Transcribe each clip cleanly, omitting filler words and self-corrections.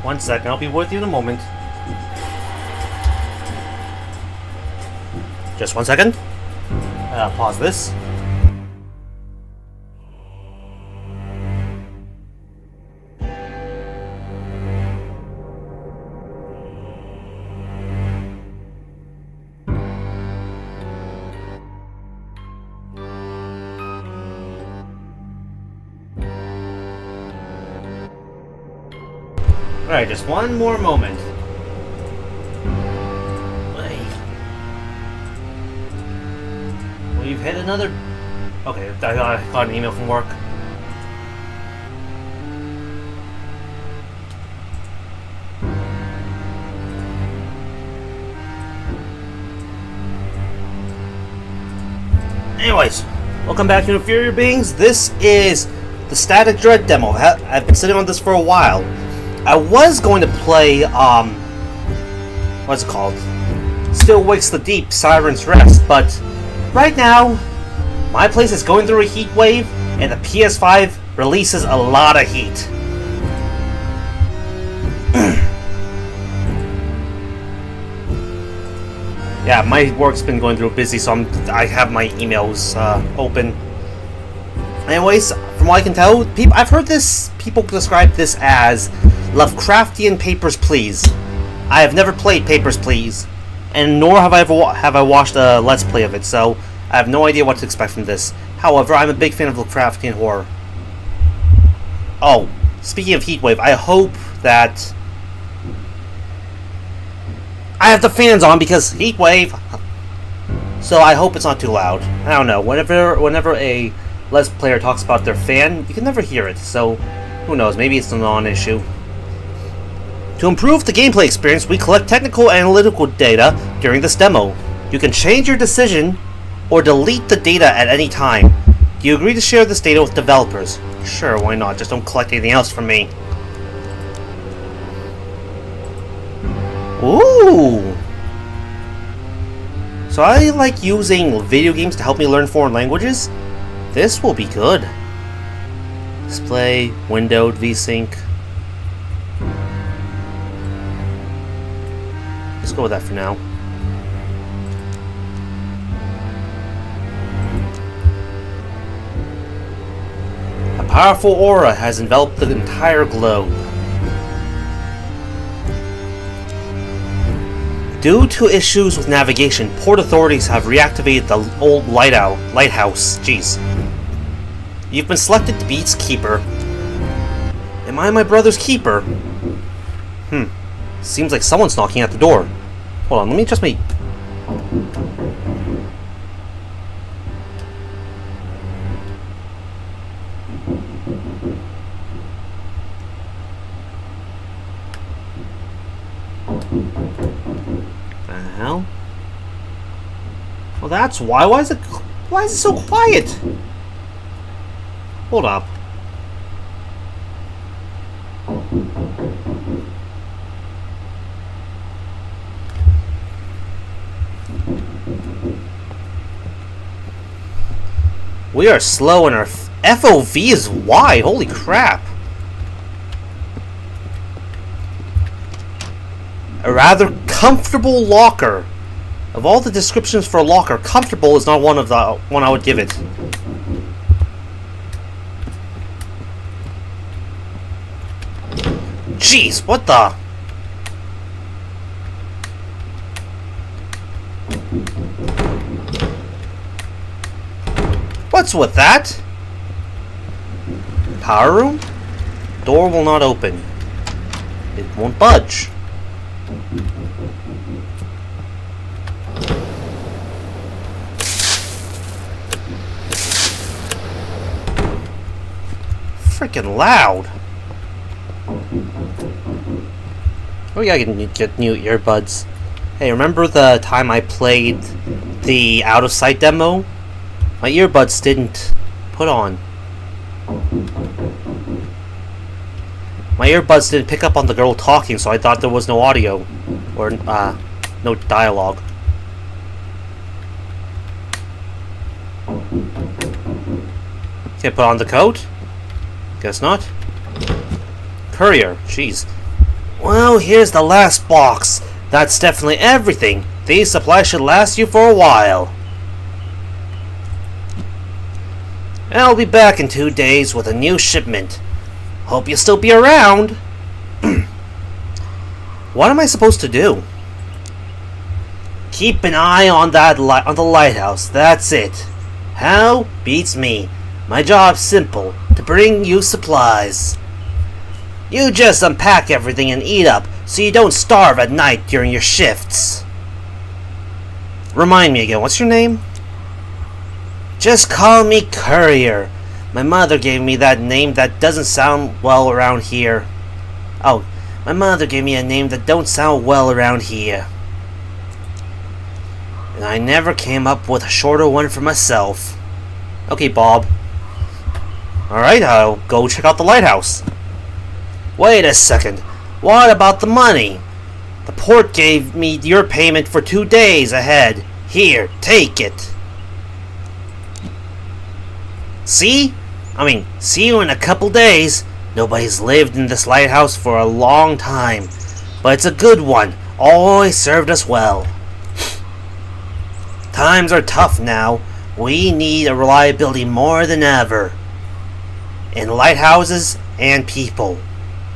1 second, I'll be with you in a moment. Just 1 second. Pause this. Alright, just one more moment. We've hit another... Okay, I got an email from work. Anyways, welcome back to Inferior Beings. This is the Static Dread demo. I've been sitting on this for a while. I was going to play, what's it called? Still Wakes the Deep, Siren's Rest, but right now, my place is going through a heat wave, and the PS5 releases a lot of heat. Yeah, my work's been going through busy, so I have my emails open. Anyways, from what I can tell, I've heard people describe this as Lovecraftian Papers, Please. I have never played Papers, Please, and nor have I watched a Let's Play of it, so I have no idea what to expect from this. However, I'm a big fan of Lovecraftian horror. Oh, speaking of Heatwave, I hope that... I have the fans on because Heatwave! So I hope it's not too loud. I don't know, whenever a Let's Player talks about their fan, you can never hear it, so who knows, maybe it's a non-issue. To improve the gameplay experience, we collect technical and analytical data during this demo. You can change your decision or delete the data at any time. Do you agree to share this data with developers? Sure, why not? Just don't collect anything else from me. Ooh! So I like using video games to help me learn foreign languages? This will be good. Display, windowed, VSync. Let's go with that for now. A powerful aura has enveloped the entire globe. Due to issues with navigation, port authorities have reactivated the old lighthouse. Jeez. You've been selected to be its keeper. Am I my brother's keeper? Seems like someone's knocking at the door. Hold on, let me adjust my... The hell? Well, that's why. Why is it so quiet? Hold up. We are slow and our FOV is wide. Holy crap. A rather comfortable locker. Of all the descriptions for a locker, comfortable is not one I would give it. Jeez, what the? What's with that? Power room? Door will not open. It won't budge. Freaking loud. Oh yeah, I can get new earbuds. Hey, remember the time I played the Out of Sight demo? My earbuds didn't put on. My earbuds didn't pick up on the girl talking, so I thought there was no audio. Or, no dialogue. Can't put on the coat? Guess not. Courier, jeez. Well, here's the last box. That's definitely everything. These supplies should last you for a while. I'll be back in 2 days with a new shipment. Hope you'll still be around. What am I supposed to do? Keep an eye on on the lighthouse. That's it. How? Beats me. My job's simple: to bring you supplies. You just unpack everything and eat up, so you don't starve at night during your shifts. Remind me again, what's your name? Just call me Courier. My mother gave me that name that doesn't sound well around here. Oh, my mother gave me a name that don't sound well around here. And I never came up with a shorter one for myself. Okay, Bob. Alright, I'll go check out the lighthouse. Wait a second. What about the money? The port gave me your payment for 2 days ahead. Here, take it. See you in a couple days. Nobody's lived in this lighthouse for a long time, but it's a good one. Always served us well. Times are tough now. We need a reliability more than ever. In lighthouses and people.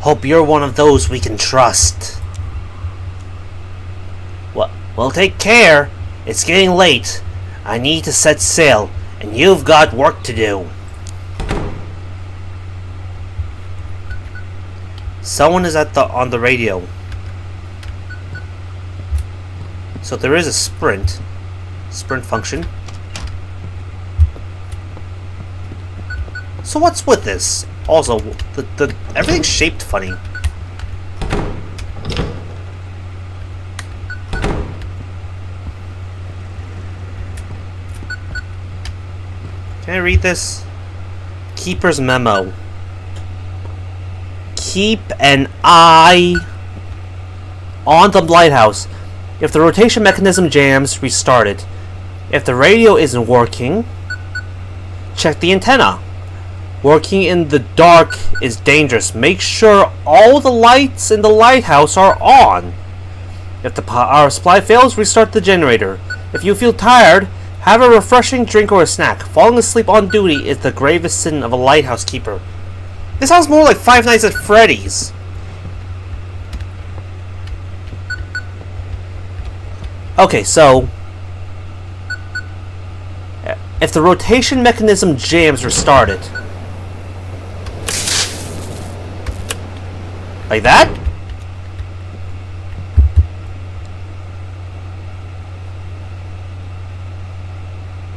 Hope you're one of those we can trust. Well, take care. It's getting late. I need to set sail, and you've got work to do. Someone is on the radio. So there is a sprint function. So what's with this? Also, the everything's shaped funny. Can I read this? Keeper's memo. Keep an eye on the lighthouse. If the rotation mechanism jams, restart it. If the radio isn't working, check the antenna. Working in the dark is dangerous. Make sure all the lights in the lighthouse are on. If the power supply fails, restart the generator. If you feel tired, have a refreshing drink or a snack. Falling asleep on duty is the gravest sin of a lighthouse keeper. This sounds more like Five Nights at Freddy's. Okay, so if the rotation mechanism jams, restart it. Like that?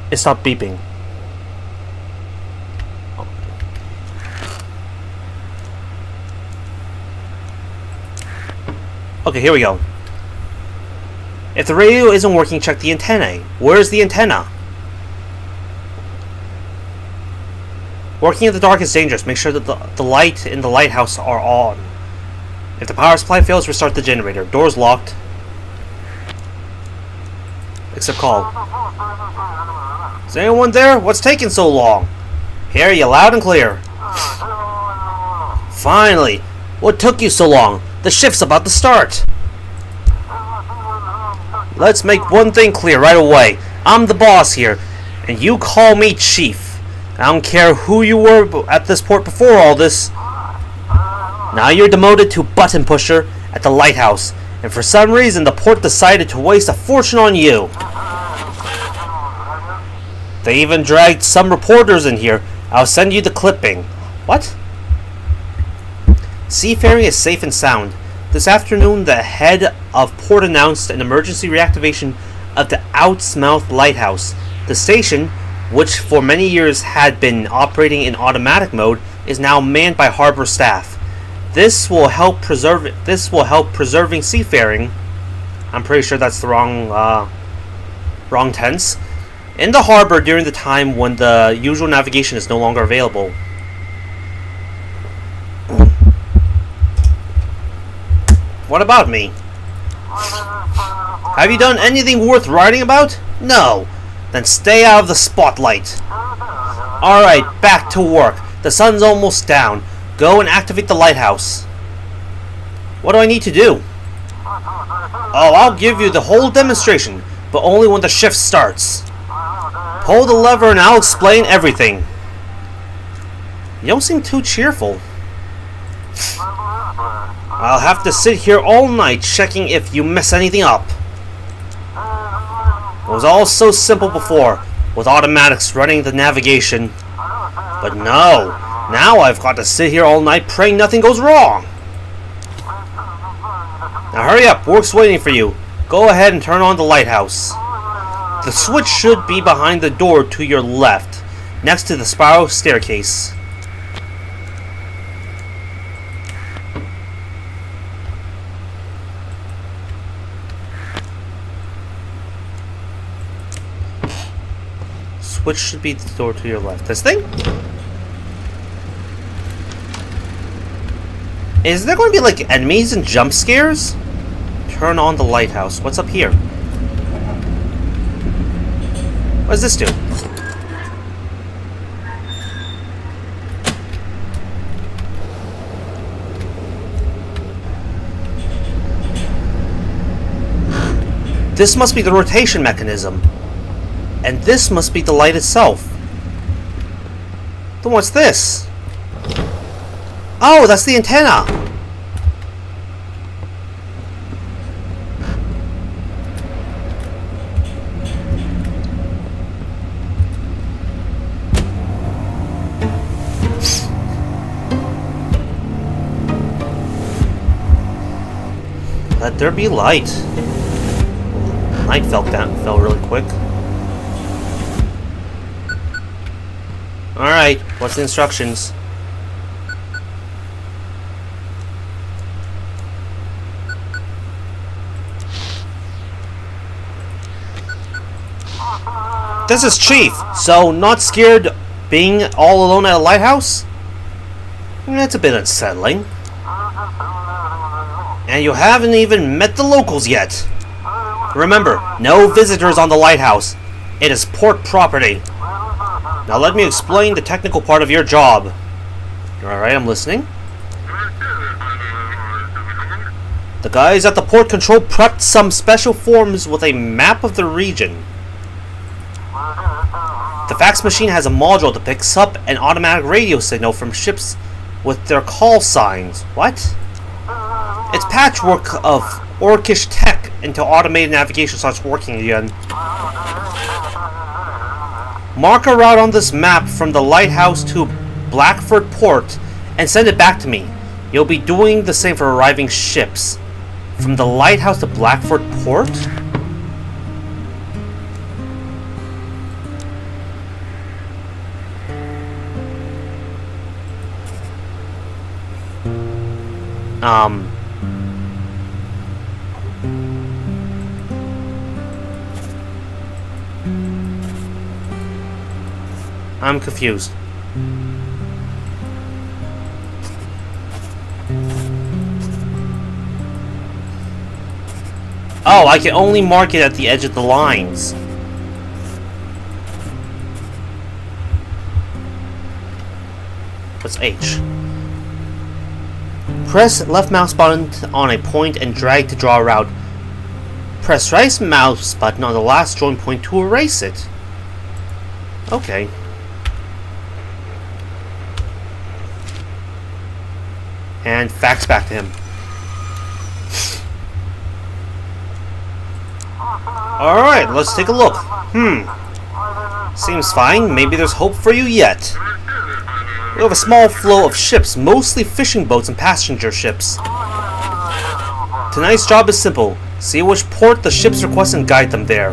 It stopped beeping. Okay, here we go. If the radio isn't working, check the antennae. Where's the antenna? Working in the dark is dangerous. Make sure that the light in the lighthouse are on. If the power supply fails, restart the generator. Door's locked. Except call. Is anyone there? What's taking so long? Hear you loud and clear. Finally! What took you so long? The shift's about to start. Let's make one thing clear right away. I'm the boss here, and you call me Chief. I don't care who you were at this port before all this. Now you're demoted to button pusher at the lighthouse, and for some reason the port decided to waste a fortune on you. They even dragged some reporters in here. I'll send you the clipping. What? Seafaring is safe and sound. This afternoon, the head of port announced an emergency reactivation of the Outsmouth Lighthouse. The station, which for many years had been operating in automatic mode, is now manned by harbor staff. This will help preserving seafaring. I'm pretty sure that's the wrong tense. In the harbor during the time when the usual navigation is no longer available. What about me? Have you done anything worth writing about? No. Then stay out of the spotlight. Alright, back to work. The sun's almost down. Go and activate the lighthouse. What do I need to do? Oh, I'll give you the whole demonstration, but only when the shift starts. Pull the lever and I'll explain everything. You don't seem too cheerful. I'll have to sit here all night checking if you mess anything up. It was all so simple before, with automatics running the navigation. But no, now I've got to sit here all night praying nothing goes wrong. Now hurry up, work's waiting for you. Go ahead and turn on the lighthouse. The switch should be behind the door to your left, next to the spiral staircase. Switch should be the door to your left. This thing? Is there going to be like enemies and jump scares? Turn on the lighthouse. What's up here? What does this do? This must be the rotation mechanism. And this must be the light itself. Then what's this? Oh, that's the antenna! Let there be light. Light fell really quick. Alright, what's the instructions? This is Chief, so not scared being all alone at a lighthouse? That's a bit unsettling. And you haven't even met the locals yet. Remember, no visitors on the lighthouse. It is port property. Now let me explain the technical part of your job. Alright, I'm listening. The guys at the port control prepped some special forms with a map of the region. The fax machine has a module that picks up an automatic radio signal from ships with their call signs. What? It's patchwork of orcish tech until automated navigation starts working again. Mark a route on this map from the lighthouse to Blackford Port and send it back to me. You'll be doing the same for arriving ships. From the lighthouse to Blackford Port? I'm confused. Oh, I can only mark it at the edge of the lines. What's H? Press left mouse button on a point and drag to draw a route. Press right mouse button on the last join point to erase it. Okay. And fax back to him. Alright, let's take a look. Seems fine. Maybe there's hope for you yet. We have a small flow of ships, mostly fishing boats and passenger ships. Tonight's job is simple. See which port the ships request and guide them there.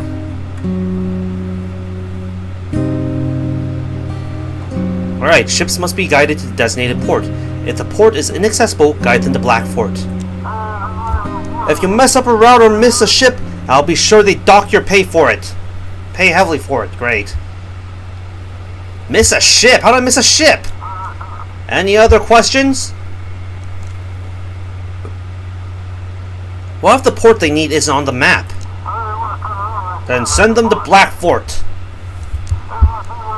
Alright, ships must be guided to the designated port. If the port is inaccessible, guide them to Blackford. If you mess up a route or miss a ship, I'll be sure they dock your pay for it. Pay heavily for it. Great. Miss a ship? How did I miss a ship? Any other questions? What if the port they need isn't on the map? Then send them to Blackfort.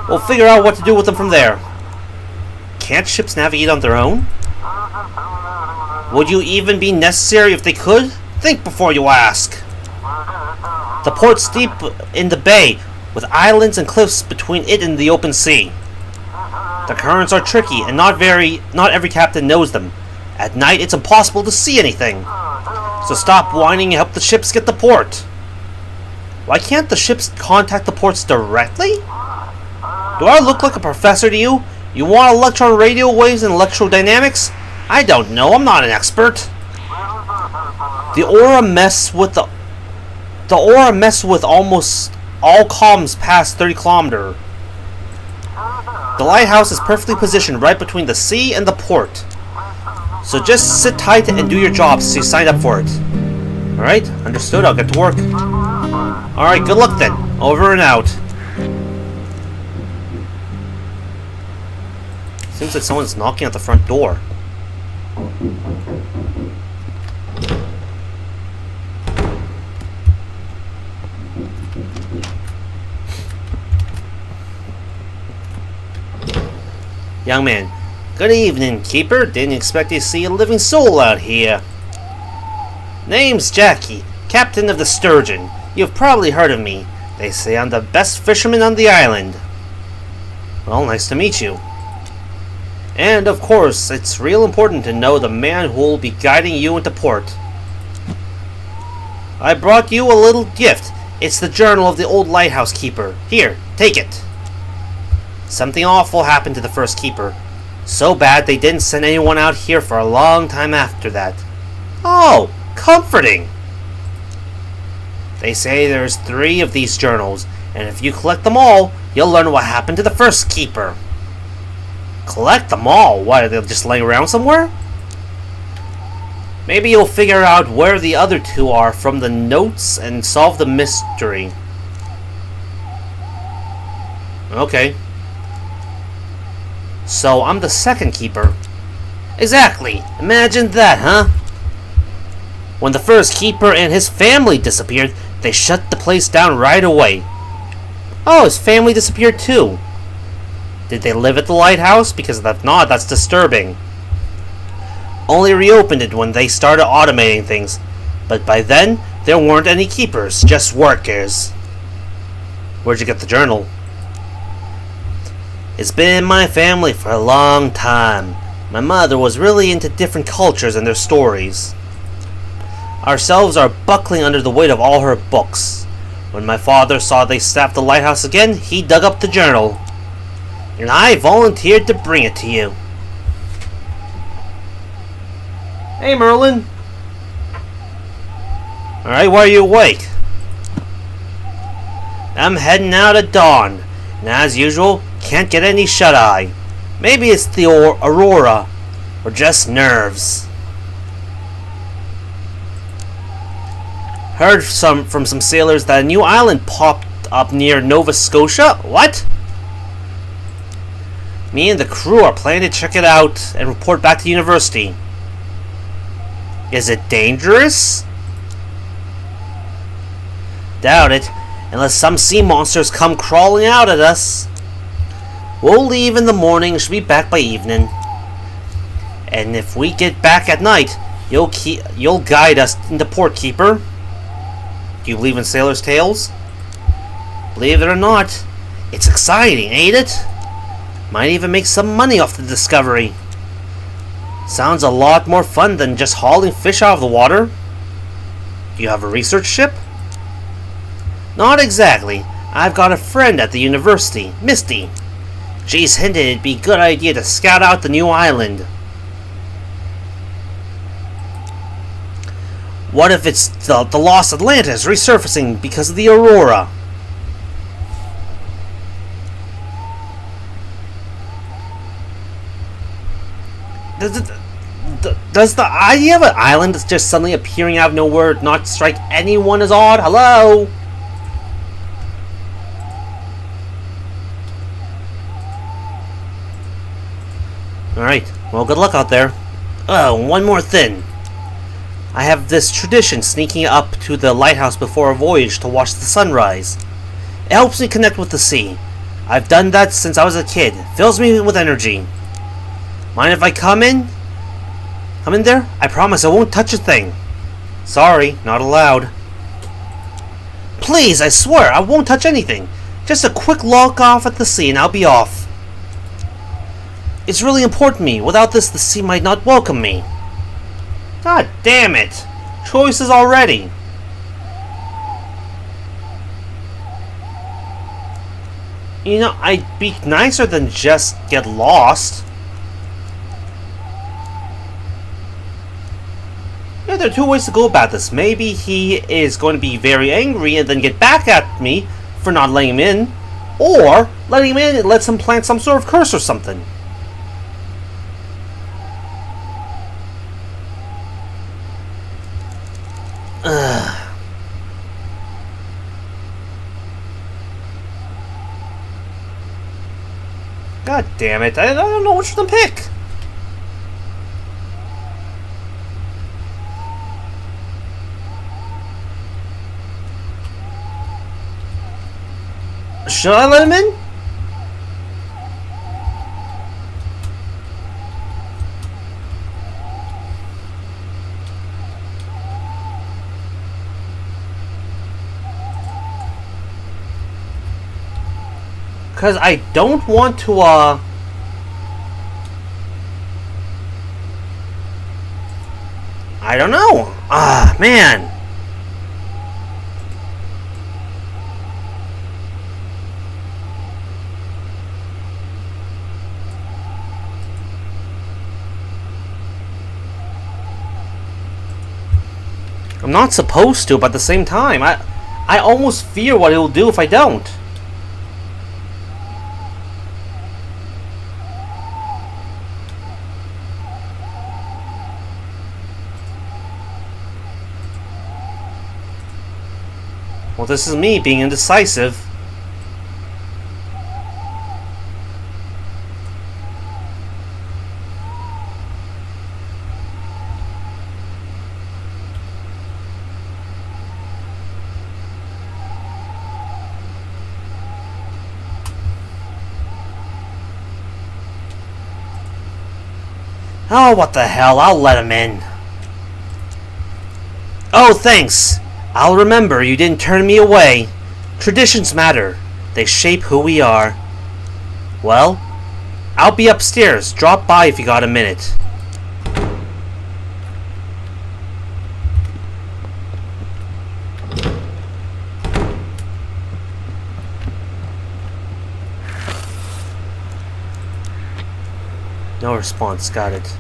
We'll figure out what to do with them from there. Can't ships navigate on their own? Would you even be necessary if they could? Think before you ask. The port's deep in the bay, with islands and cliffs between it and the open sea. The currents are tricky, and not every captain knows them. At night, it's impossible to see anything. So stop whining and help the ships get to port. Why can't the ships contact the ports directly? Do I look like a professor to you? You want electron radio waves and electrodynamics? I don't know, I'm not an expert. The aura mess with almost all comms past 30 kilometers. The lighthouse is perfectly positioned right between the sea and the port. So just sit tight and do your job since you signed up for it. Alright, understood, I'll get to work. Alright, good luck then. Over and out. Seems like someone's knocking at the front door. Young man, good evening, Keeper. Didn't expect to see a living soul out here. Name's Jackie, Captain of the Sturgeon. You've probably heard of me. They say I'm the best fisherman on the island. Well, nice to meet you. And, of course, it's real important to know the man who will be guiding you into port. I brought you a little gift. It's the journal of the old lighthouse keeper. Here, take it. Something awful happened to the first keeper. So bad they didn't send anyone out here for a long time after that. Oh, comforting! They say there's 3 of these journals, and if you collect them all, you'll learn what happened to the first keeper. Collect them all? What, are they just laying around somewhere? Maybe you'll figure out where the other 2 are from the notes and solve the mystery. Okay. So, I'm the second keeper. Exactly. Imagine that, huh? When the first keeper and his family disappeared, they shut the place down right away. Oh, his family disappeared too. Did they live at the lighthouse? Because if not, that's disturbing. Only reopened it when they started automating things. But by then, there weren't any keepers, just workers. Where'd you get the journal? It's been in my family for a long time. My mother was really into different cultures and their stories. Ourselves are buckling under the weight of all her books. When my father saw they staffed the lighthouse again, he dug up the journal. And I volunteered to bring it to you. Hey, Merlin. Alright, why are you awake? I'm heading out at dawn. And as usual, can't get any shut-eye. Maybe it's the aurora, or just nerves. Heard from some sailors that a new island popped up near Nova Scotia. What? Me and the crew are planning to check it out and report back to the university. Is it dangerous? Doubt it. Unless some sea monsters come crawling out at us. We'll leave in the morning and should be back by evening. And if we get back at night, you'll guide us into port, Keeper. Do you believe in sailors' tales? Believe it or not, it's exciting, ain't it? Might even make some money off the discovery. Sounds a lot more fun than just hauling fish out of the water. Do you have a research ship? Not exactly. I've got a friend at the university, Misty. She's hinted it'd be a good idea to scout out the new island. What if it's the lost Atlantis resurfacing because of the aurora? Does the idea of an island that's just suddenly appearing out of nowhere not strike anyone as odd? Hello? Alright, well, good luck out there. Oh, one more thing. I have this tradition sneaking up to the lighthouse before a voyage to watch the sunrise. It helps me connect with the sea. I've done that since I was a kid. Fills me with energy. Mind if I come in? Come in there? I promise I won't touch a thing. Sorry, not allowed. Please, I swear, I won't touch anything. Just a quick look off at the sea and I'll be off. It's really important to me. Without this, the sea might not welcome me. God damn it. Choices already. You know, I'd be nicer than just get lost. Yeah, there are two ways to go about this. Maybe he is going to be very angry and then get back at me for not letting him in. Or letting him in and lets him plant some sort of curse or something. Ugh. God damn it, I don't know which one to pick. Should I let him in? Because I don't want to, I don't know. Man. I'm not supposed to, but at the same time, I almost fear what he'll do if I don't. Well, this is me being indecisive. Oh, what the hell, I'll let him in. Oh, thanks. I'll remember you didn't turn me away. Traditions matter. They shape who we are. Well, I'll be upstairs. Drop by if you got a minute. No response. Got it.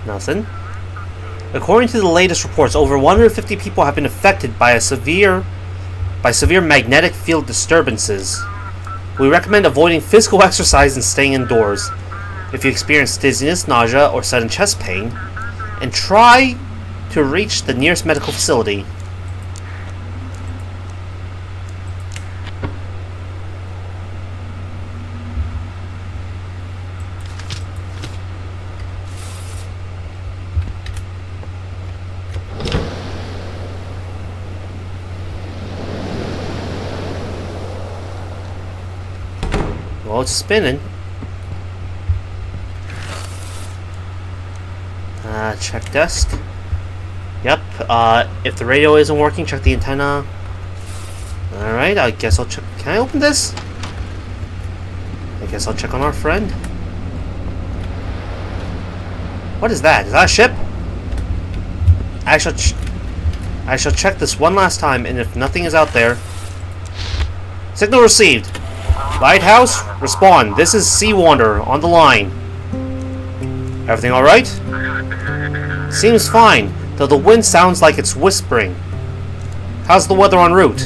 Nothing. According to the latest reports, over 150 people have been affected by severe magnetic field disturbances. We recommend avoiding physical exercise and staying indoors. If you experience dizziness, nausea, or sudden chest pain, and try to reach the nearest medical facility. Well, it's spinning. Check desk. Yep, if the radio isn't working, check the antenna. Alright, I guess I'll check. Can I open this? I guess I'll check on our friend. What is that? Is that a ship? I shall check this one last time, and if nothing is out there... Signal received. Lighthouse, respond. This is Sea Wanderer on the line. Everything alright? Seems fine, though the wind sounds like it's whispering. How's the weather en route?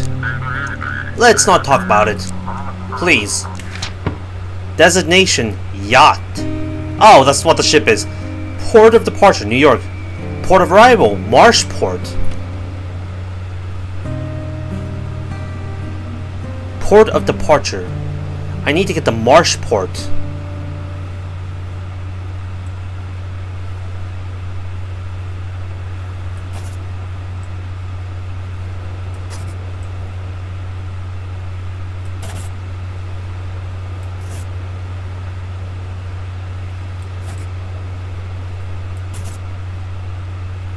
Let's not talk about it. Please. Designation, yacht. Oh, that's what the ship is. Port of departure, New York. Port of arrival, Marshport. Port of departure. I need to get to Marshport.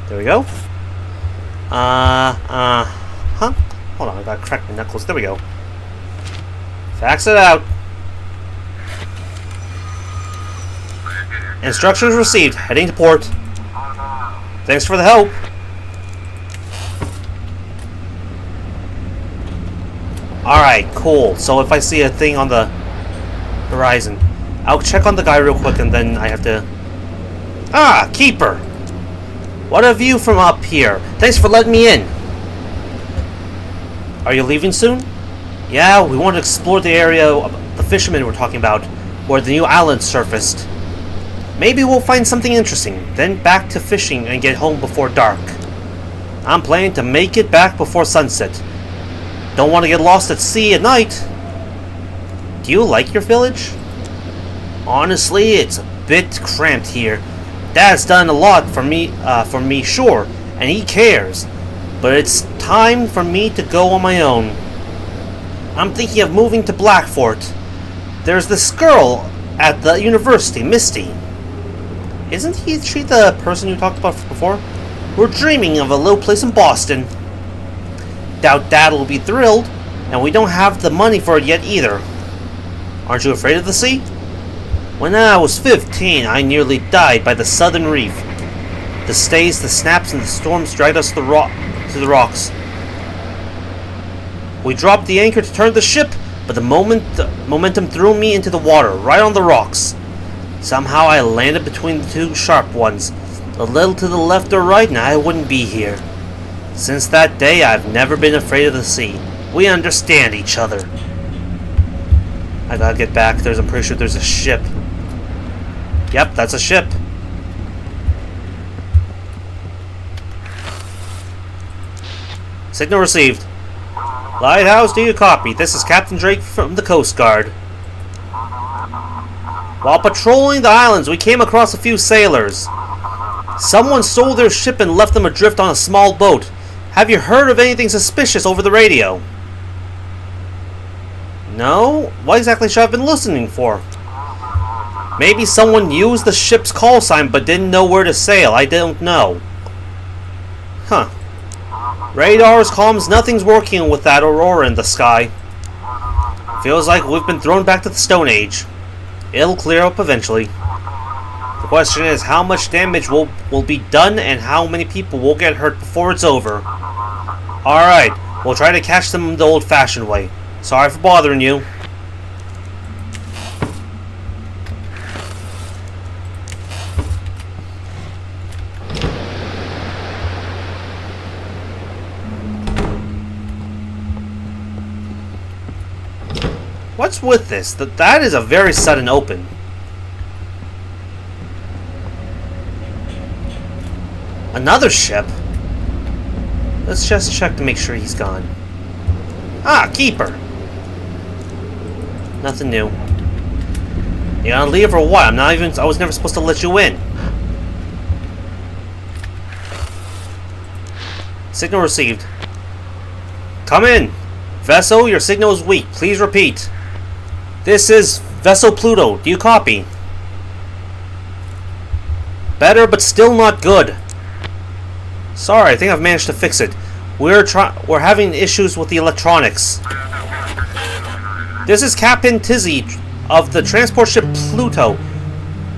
There we go. Huh? Hold on, I gotta crack my knuckles. There we go. Fax it out. Instructions received. Heading to port. Thanks for the help. Alright, cool. So if I see a thing on the horizon, I'll check on the guy real quick and then I have to... Ah, Keeper! What a view from up here. Thanks for letting me in. Are you leaving soon? Yeah, we want to explore the area the fishermen were talking about, where the new island surfaced. Maybe we'll find something interesting, then back to fishing and get home before dark. I'm planning to make it back before sunset. Don't want to get lost at sea at night. Do you like your village? Honestly, it's a bit cramped here. Dad's done a lot for me, sure, and he cares. But it's time for me to go on my own. I'm thinking of moving to Blackfort. There's this girl at the university, Misty. Isn't she the person you talked about before? We're dreaming of a little place in Boston. Doubt Dad will be thrilled, and we don't have the money for it yet either. Aren't you afraid of the sea? When I was 15, I nearly died by the southern reef. The stays, the snaps, and the storms dragged us to the rocks. We dropped the anchor to turn the ship, but the momentum threw me into the water, right on the rocks. Somehow I landed between the two sharp ones, a little to the left or right, and I wouldn't be here. Since that day, I've never been afraid of the sea. We understand each other. I gotta get back. I'm pretty sure there's a ship. Yep, that's a ship. Signal received. Lighthouse, do you copy? This is Captain Drake from the Coast Guard. While patrolling the islands, we came across a few sailors. Someone stole their ship and left them adrift on a small boat. Have you heard of anything suspicious over the radio? No? What exactly should I have been listening for? Maybe someone used the ship's call sign but didn't know where to sail. I don't know. Huh. Radar's comms, nothing's working with that aurora in the sky. Feels like we've been thrown back to the Stone Age. It'll clear up eventually. The question is how much damage will be done and how many people will get hurt before it's over. Alright, we'll try to catch them the old-fashioned way. Sorry for bothering you. What's with this? That is a very sudden open. Another ship? Let's just check to make sure he's gone. Ah, Keeper. Nothing new. You gonna leave or what? I was never supposed to let you in. Signal received. Come in. Vessel, your signal is weak. Please repeat. This is Vessel Pluto. Do you copy? Better, but still not good. Sorry, I think I've managed to fix it. We're having issues with the electronics. This is Captain Tizzy of the transport ship Pluto,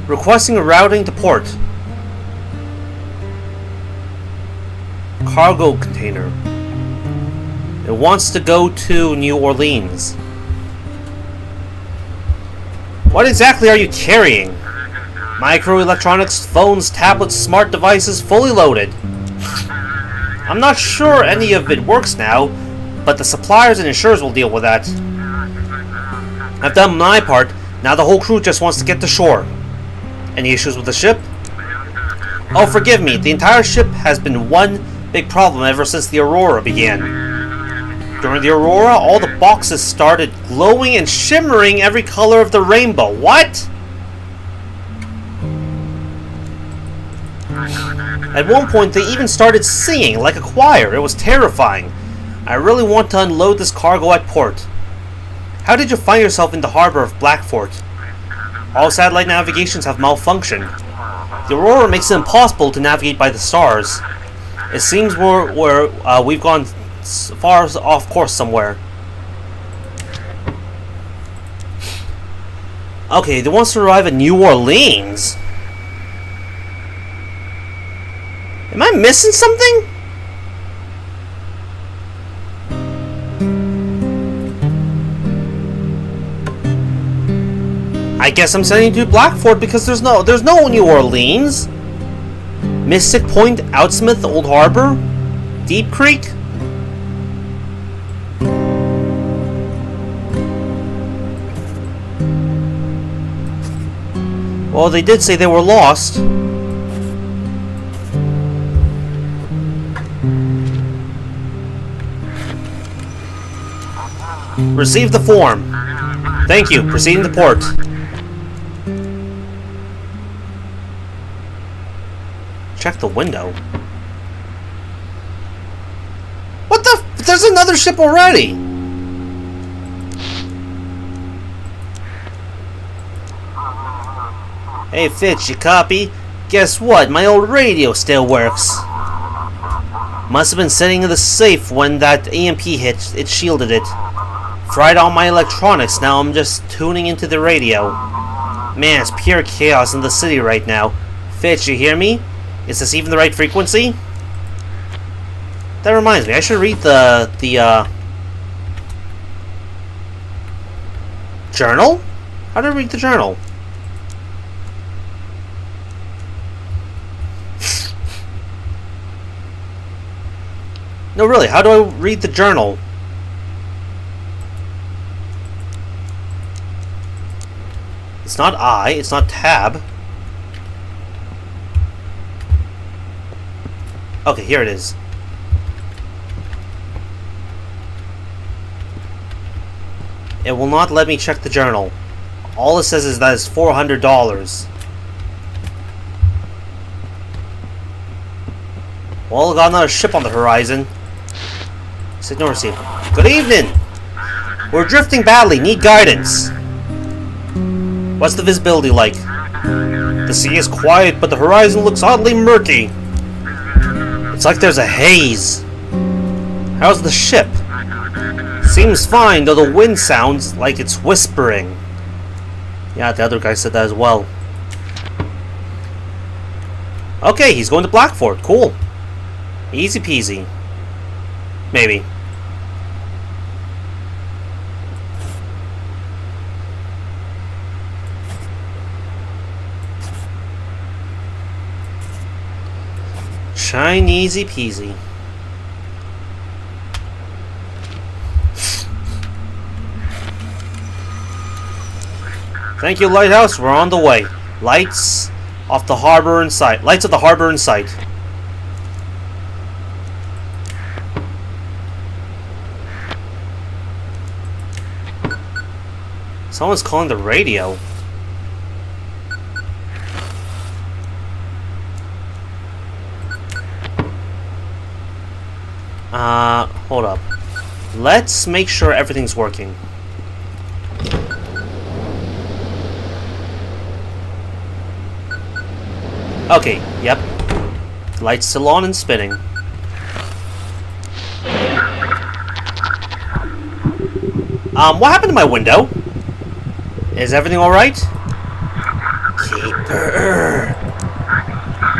requesting a routing to port. Cargo container. It wants to go to New Orleans. What exactly are you carrying? Microelectronics, phones, tablets, smart devices, fully loaded. I'm not sure any of it works now, but the suppliers and insurers will deal with that. I've done my part. Now the whole crew just wants to get to shore. Any issues with the ship? Oh, forgive me. The entire ship has been one big problem ever since the Aurora began. During the Aurora, all the boxes started glowing and shimmering every color of the rainbow. What? At one point, they even started singing like a choir. It was terrifying. I really want to unload this cargo at port. How did you find yourself in the harbor of Blackfort? All satellite navigations have malfunctioned. The Aurora makes it impossible to navigate by the stars. It seems we've gone far off course somewhere. Okay, they want to arrive at New Orleans. Am I missing something? I guess I'm sending you to Blackford because there's no New Orleans. Mystic Point, Outsmith, Old Harbor, Deep Creek. Well, they did say they were lost. Receive the form. Thank you. Proceeding to port. Check the window. What the f- There's another ship already! Hey Fitch, you copy? Guess what? My old radio still works. Must have been sitting in the safe when that EMP hit. It shielded it. Fried all my electronics. Now I'm just tuning into the radio. Man, it's pure chaos in the city right now. Fitch, you hear me? Is this even the right frequency? That reminds me, I should read the journal? How do I read the journal? No, really, how do I read the journal? It's not I, it's not tab. Okay, here it is. It will not let me check the journal. All it says is that it's $400. Well, got another ship on the horizon. Signal received. Good evening! We're drifting badly, need guidance. What's the visibility like? The sea is quiet, but the horizon looks oddly murky. It's like there's a haze. How's the ship? Seems fine, though the wind sounds like it's whispering. Yeah, the other guy said that as well. Okay, he's going to Blackford. Cool. Easy peasy. Maybe. Chinesey peasy. Thank you, Lighthouse. We're on the way. Lights off the harbor in sight. Lights of the harbor in sight. Someone's calling the radio. Hold up. Let's make sure everything's working. Okay, yep. Lights still on and spinning. What happened to my window? Is everything alright? Keeper.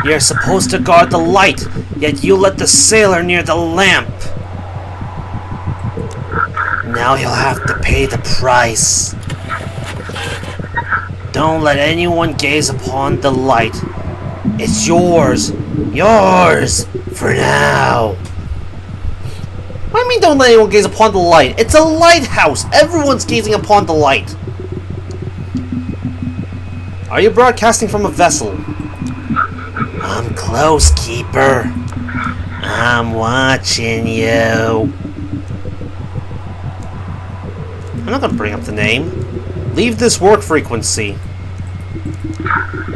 You're supposed to guard the light, yet you let the sailor near the lamp. Now you'll have to pay the price. Don't let anyone gaze upon the light. It's yours. Yours for now. What do you mean don't let anyone gaze upon the light? It's a lighthouse. Everyone's gazing upon the light. Are you broadcasting from a vessel? I'm close, Keeper. I'm watching you. I'm not gonna bring up the name. Leave this work frequency.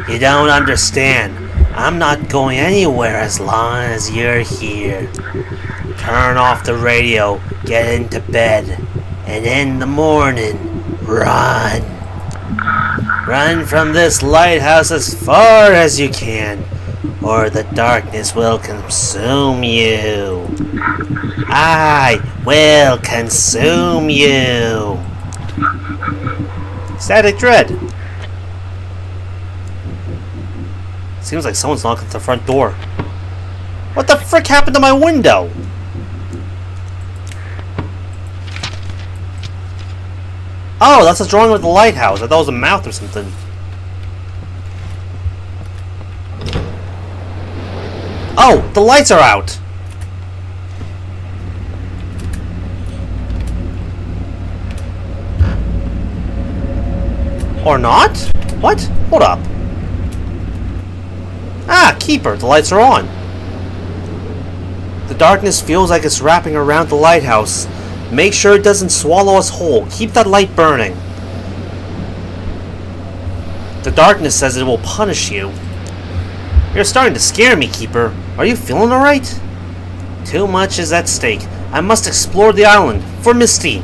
You don't understand. I'm not going anywhere as long as you're here. Turn off the radio, get into bed, and in the morning, run. Run from this lighthouse as far as you can, or the darkness will consume you. I will consume you. Static Dread. Seems like someone's knocking at the front door. What the frick happened to my window? Oh, that's a drawing of the lighthouse. I thought it was a mouth or something. Oh, the lights are out. Or not? What? Hold up. Ah, Keeper, the lights are on. The darkness feels like it's wrapping around the lighthouse. Make sure it doesn't swallow us whole. Keep that light burning. The darkness says it will punish you. You're starting to scare me, Keeper. Are you feeling alright? Too much is at stake. I must explore the island for Misty.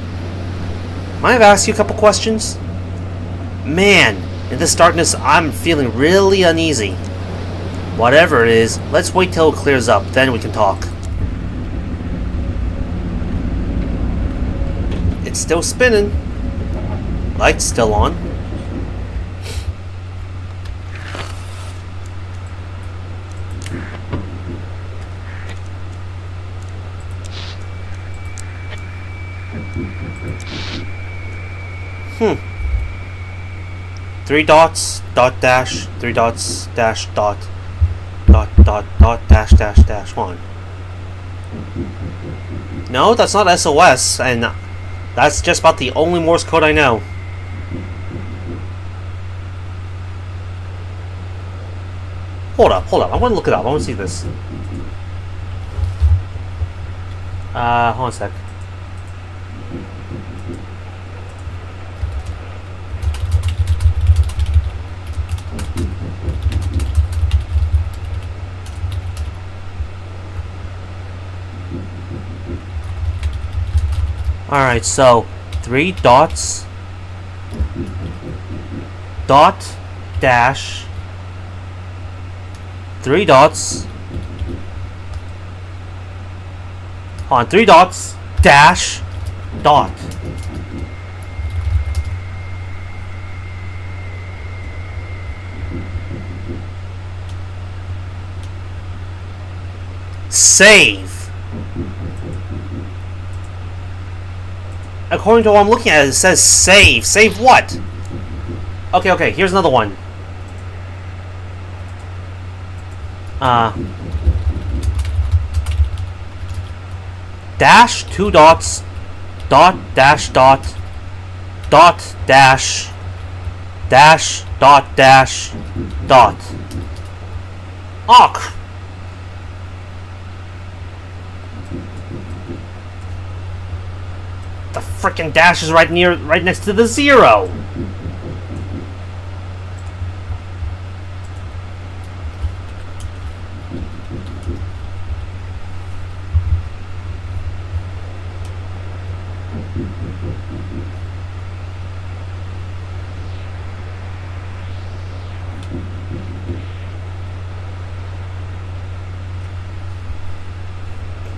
Might I ask you a couple questions? Man, in this darkness I'm feeling really uneasy. Whatever it is, let's wait till it clears up, then we can talk. It's still spinning. Light's still on. Three dots, dot dash, three dots, dash, dot, dot, dot, dot, dash, dash, dash, one. No, that's not SOS, and that's just about the only Morse code I know. Hold up, I want to look it up, I want to see this. Hold on a sec. Alright, so 3 dots, dot, dash, 3 dots, on 3 dots, dash, dot. Save. According to what I'm looking at, it says save. Save what? Okay, here's another one. Dash, 2 dots, dot, dash, dot, dot, dash, dash, dot, dash, dot. Oh, the frickin' dash is right next to the 0.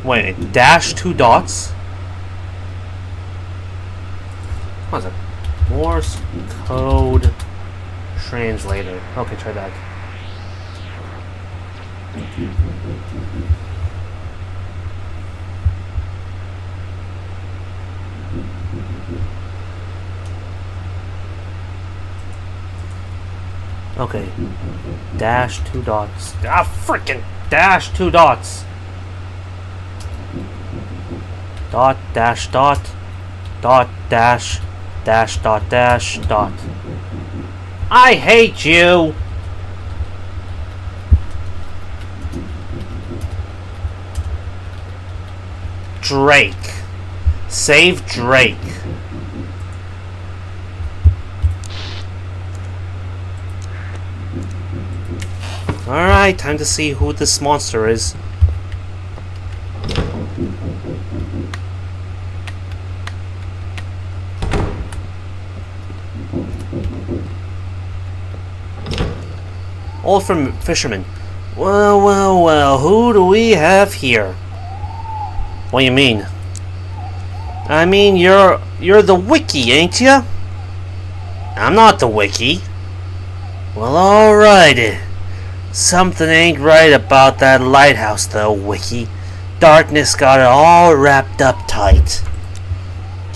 Wait, dash, 2 dots. What is it? Morse code translator. Okay, try that. Okay. Dash, 2 dots. Ah, frickin' dash, 2 dots. Dot, dash, dot. Dot, dash. Dash, dot, dash, dot. I hate you! Drake. Save Drake. Alright, time to see who this monster is. Old from fisherman. Well, who do we have here? What do you mean? I mean, you're the wiki, ain't ya? I'm not the wiki. Well, alrighty. Something ain't right about that lighthouse, though, wiki. Darkness got it all wrapped up tight.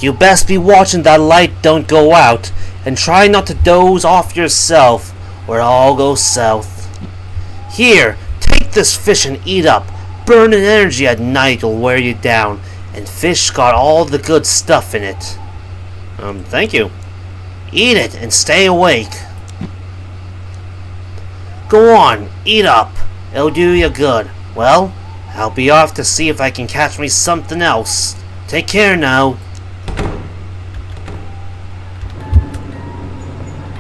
You best be watching that light don't go out, and try not to doze off yourself, or it all goes south. Here, take this fish and eat up. Burning energy at night will wear you down, and fish got all the good stuff in it. Thank you. Eat it and stay awake. Go on, eat up. It'll do you good. Well, I'll be off to see if I can catch me something else. Take care now.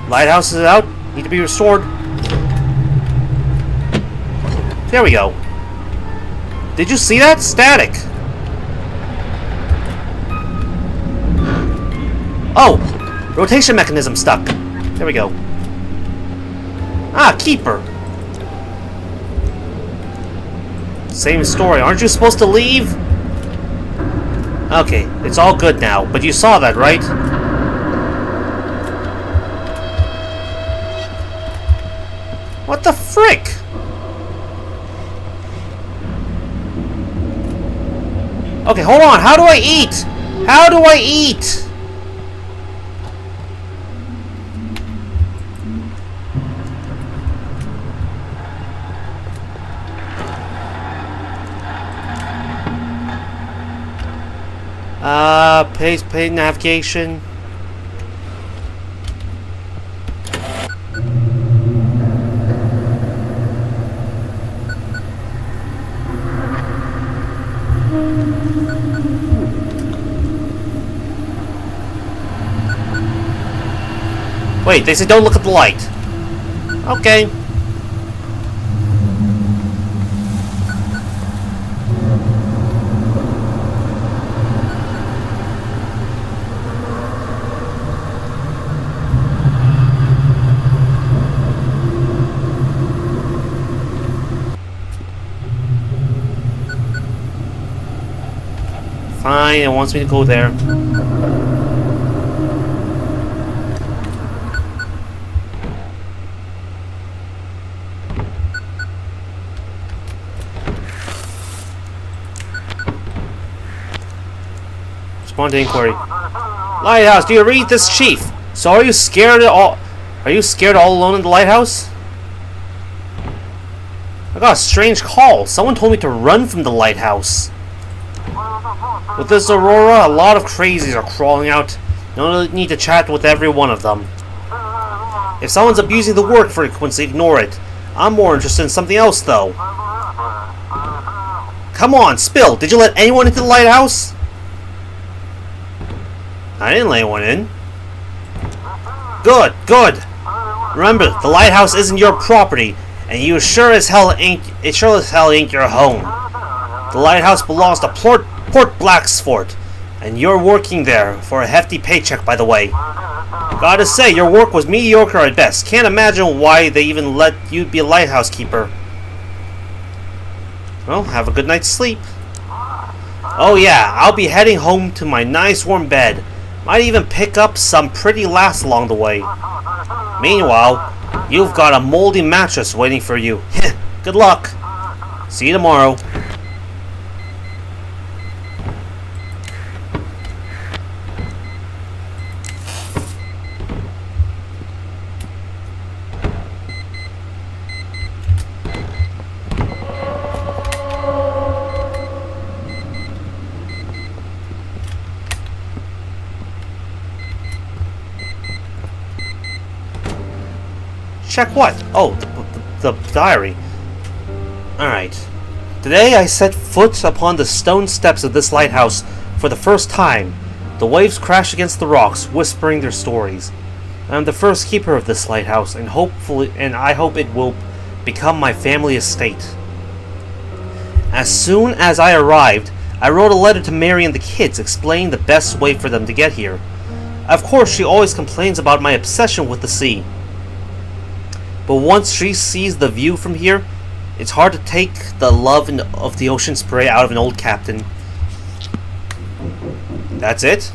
Lighthouse is out. Need to be restored. There we go. Did you see that? Static. Oh! Rotation mechanism stuck. There we go. Ah, keeper. Same story. Aren't you supposed to leave? Okay, it's all good now. But you saw that, right? What the frick? Okay, hold on. How do I eat? How do I eat? Pay navigation. Wait, they said don't look at the light. Okay. Fine, it wants me to go there. Respond to inquiry. Lighthouse, do you read this, Chief? So are you scared at all? Are you scared all alone in the lighthouse? I got a strange call. Someone told me to run from the lighthouse. With this aurora, a lot of crazies are crawling out. No need to chat with every one of them. If someone's abusing the work frequency, ignore it. I'm more interested in something else, though. Come on, spill. Did you let anyone into the lighthouse? I didn't let anyone in. Good, good. Remember, the lighthouse isn't your property, and you sure as hell ain't your home. The lighthouse belongs to Port Blacksfort, and you're working there for a hefty paycheck, by the way. Gotta say, your work was mediocre at best. Can't imagine why they even let you be a lighthouse keeper. Well, have a good night's sleep. Oh yeah, I'll be heading home to my nice warm bed. Might even pick up some pretty laughs along the way. Meanwhile, you've got a moldy mattress waiting for you. Good luck. See you tomorrow. Check what? Oh, the diary. Alright. Today I set foot upon the stone steps of this lighthouse for the first time. The waves crash against the rocks, whispering their stories. I'm the first keeper of this lighthouse, and I hope it will become my family estate. As soon as I arrived, I wrote a letter to Mary and the kids explaining the best way for them to get here. Of course, she always complains about my obsession with the sea. But once she sees the view from here, It's hard to take the love of the ocean spray out of an old captain. That's it?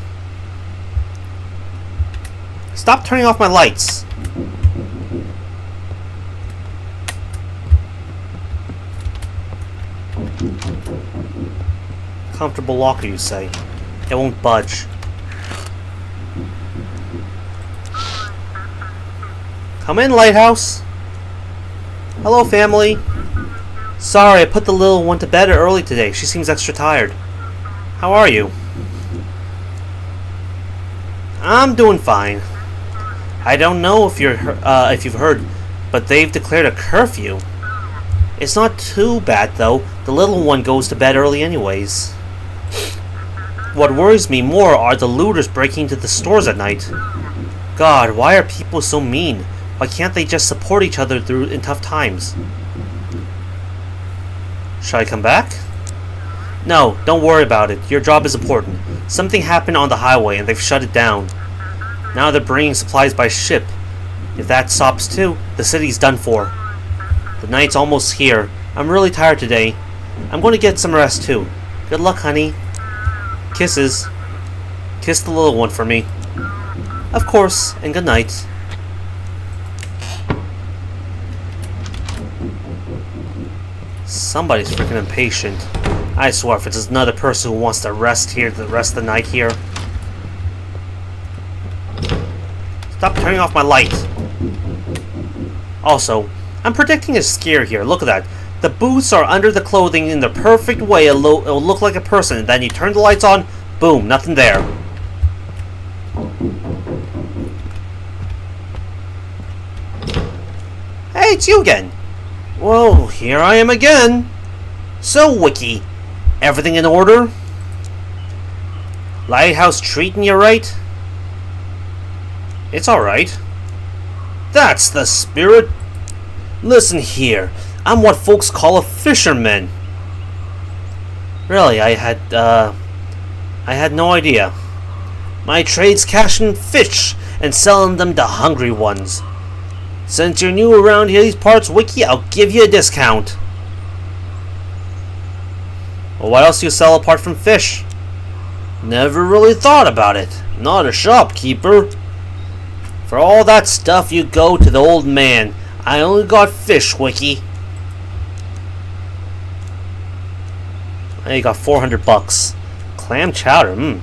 Stop turning off my lights. Comfortable locker, you say? It won't budge. Come in, Lighthouse. Hello, family. Sorry, I put the little one to bed early today. She seems extra tired. How are you? I'm doing fine. I don't know if you've heard, but they've declared a curfew. It's not too bad, though. The little one goes to bed early anyways. What worries me more are the looters breaking into the stores at night. God, why are people so mean? Why can't they just support each other in tough times? Should I come back? No, don't worry about it. Your job is important. Something happened on the highway and they've shut it down. Now they're bringing supplies by ship. If that stops too, the city's done for. The night's almost here. I'm really tired today. I'm going to get some rest too. Good luck, honey. Kisses. Kiss the little one for me. Of course, and good night. Somebody's freaking impatient. I swear, if it's another person who wants to rest here the rest of the night here. Stop turning off my light. Also, I'm predicting a scare here. Look at that. The boots are under the clothing in the perfect way. It'll look like a person. And then you turn the lights on. Boom. Nothing there. Hey, it's you again. Whoa, here I am again. So, Wiki, everything in order? Lighthouse treating you right? It's alright. That's the spirit. Listen here, I'm what folks call a fisherman. Really, I had no idea. My trade's catching fish and selling them to hungry ones. Since you're new around here, these parts, Wiki, I'll give you a discount. Well, what else do you sell apart from fish? Never really thought about it. Not a shopkeeper. For all that stuff, you go to the old man. I only got fish, Wiki. You got 400 bucks. Clam chowder,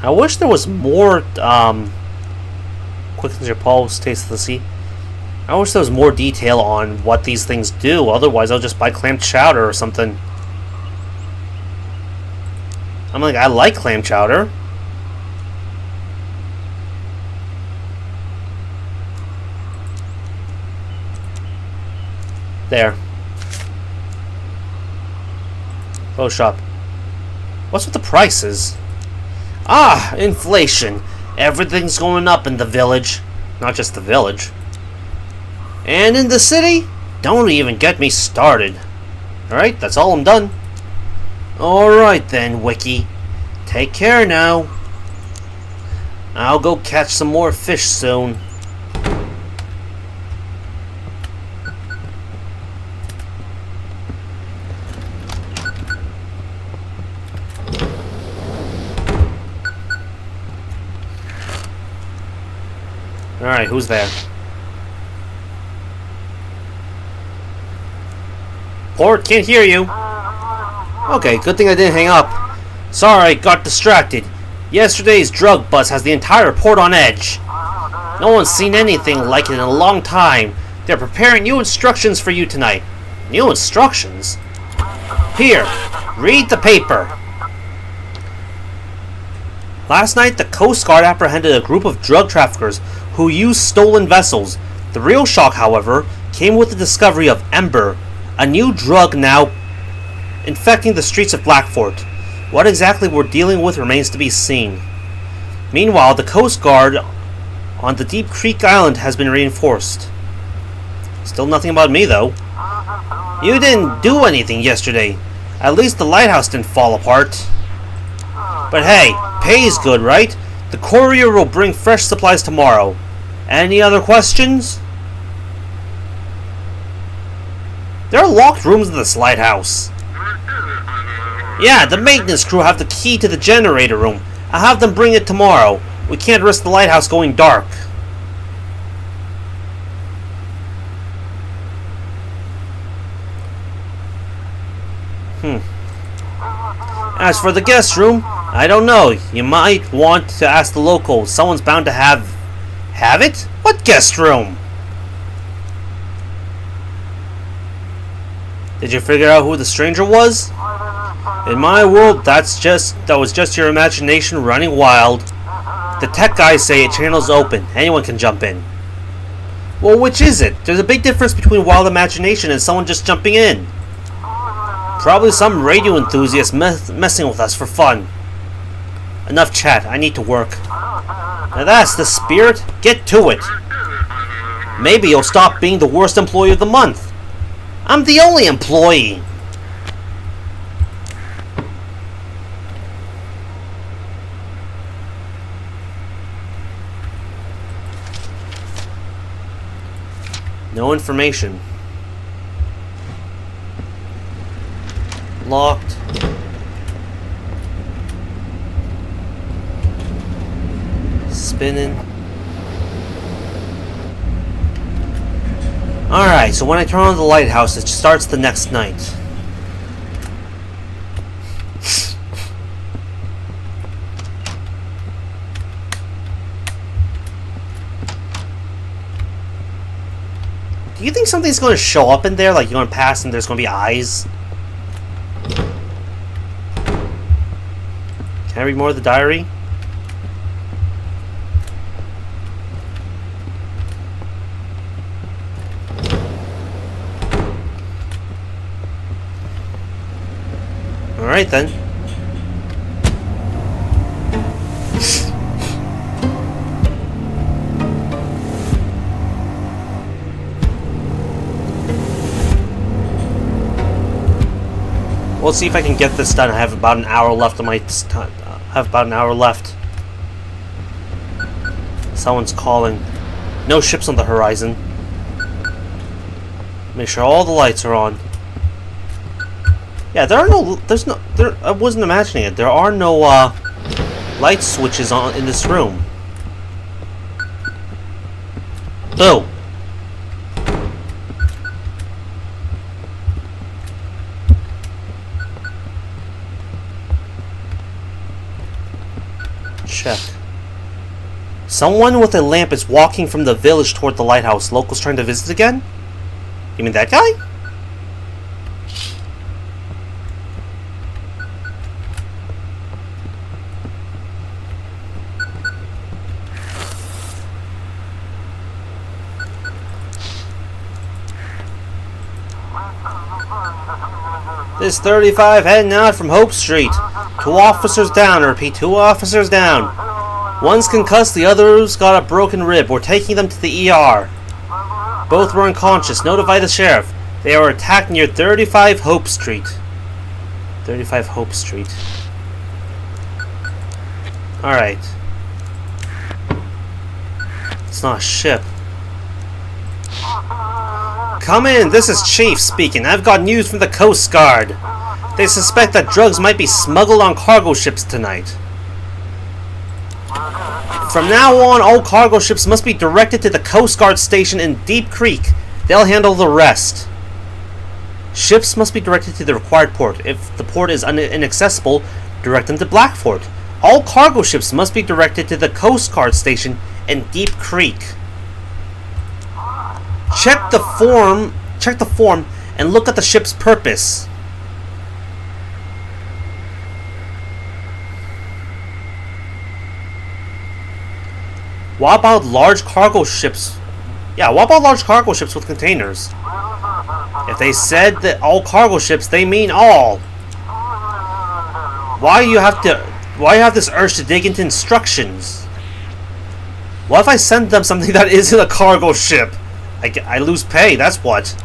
I wish there was more, quickens your pulse, taste of the sea. I wish there was more detail on what these things do. Otherwise, I'll just buy clam chowder or something. I'm like, I like clam chowder. There. Close shop. What's with the prices? Ah, inflation. Everything's going up in the village. Not just the village. And in the city? Don't even get me started. Alright, that's all I'm done. Alright then, Wiki. Take care now. I'll go catch some more fish soon. Alright, who's there? Port, can't hear you. Okay, good thing I didn't hang up. Sorry, got distracted. Yesterday's drug bust has the entire port on edge. No one's seen anything like it in a long time. They're preparing new instructions for you tonight. New instructions? Here, read the paper. Last night, the Coast Guard apprehended a group of drug traffickers who used stolen vessels. The real shock, however, came with the discovery of Ember, a new drug now infecting the streets of Blackfort. What exactly we're dealing with remains to be seen. Meanwhile, the Coast Guard on the Deep Creek Island has been reinforced. Still nothing about me, though. You didn't do anything yesterday. At least the lighthouse didn't fall apart. But hey, pay's good, right? The courier will bring fresh supplies tomorrow. Any other questions? There are locked rooms in this lighthouse. Yeah, the maintenance crew have the key to the generator room. I'll have them bring it tomorrow. We can't risk the lighthouse going dark. As for the guest room, I don't know. You might want to ask the locals. Someone's bound to have it? What guest room? Did you figure out who the stranger was? In my world, that was just your imagination running wild. The tech guys say it channel's open. Anyone can jump in. Well, which is it? There's a big difference between wild imagination and someone just jumping in. Probably some radio enthusiast messing with us for fun. Enough chat. I need to work. Now that's the spirit. Get to it. Maybe you'll stop being the worst employee of the month. I'm the only employee. No information. Locked. Spinning. Alright, so when I turn on the lighthouse, it starts the next night. Do you think something's going to show up in there? Like you're going to pass and there's going to be eyes? Can I read more of the diary? Alright then. We'll see if I can get this done. I have about an hour left on my time. I have about an hour left. Someone's calling. No ships on the horizon. Make sure all the lights are on. Yeah, I wasn't imagining it. There are no light switches on in this room. Boo. Check. Someone with a lamp is walking from the village toward the lighthouse. Locals trying to visit again? You mean that guy? This 35 heading out from Hope Street. 2 officers down. I repeat, 2 officers down. One's concussed, the other's got a broken rib. We're taking them to the ER. Both were unconscious. Notify the sheriff. They were attacked near 35 Hope Street. 35 Hope Street. Alright. It's not a ship. Come in, this is Chief speaking. I've got news from the Coast Guard. They suspect that drugs might be smuggled on cargo ships tonight. From now on, all cargo ships must be directed to the Coast Guard station in Deep Creek. They'll handle the rest. Ships must be directed to the required port. If the port is inaccessible, direct them to Blackfort. All cargo ships must be directed to the Coast Guard station in Deep Creek. Check the form and look at the ship's purpose. What about large cargo ships? Yeah, what about large cargo ships with containers? If they said that all cargo ships, they mean all. Why you have this urge to dig into instructions? What if I send them something that isn't a cargo ship? I lose pay, that's what.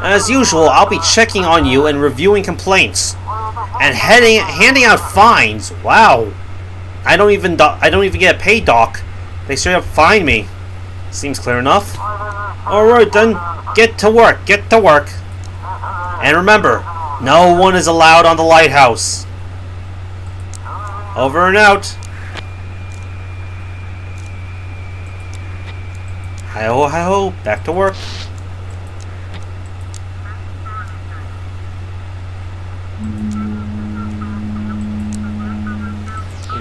As usual, I'll be checking on you and reviewing complaints. And handing out fines. Wow. I don't even get a pay, Doc. They straight up fine me. Seems clear enough. Alright then. Get to work. Get to work. And remember, no one is allowed on the lighthouse. Over and out. Hi-ho, hi-ho. Back to work.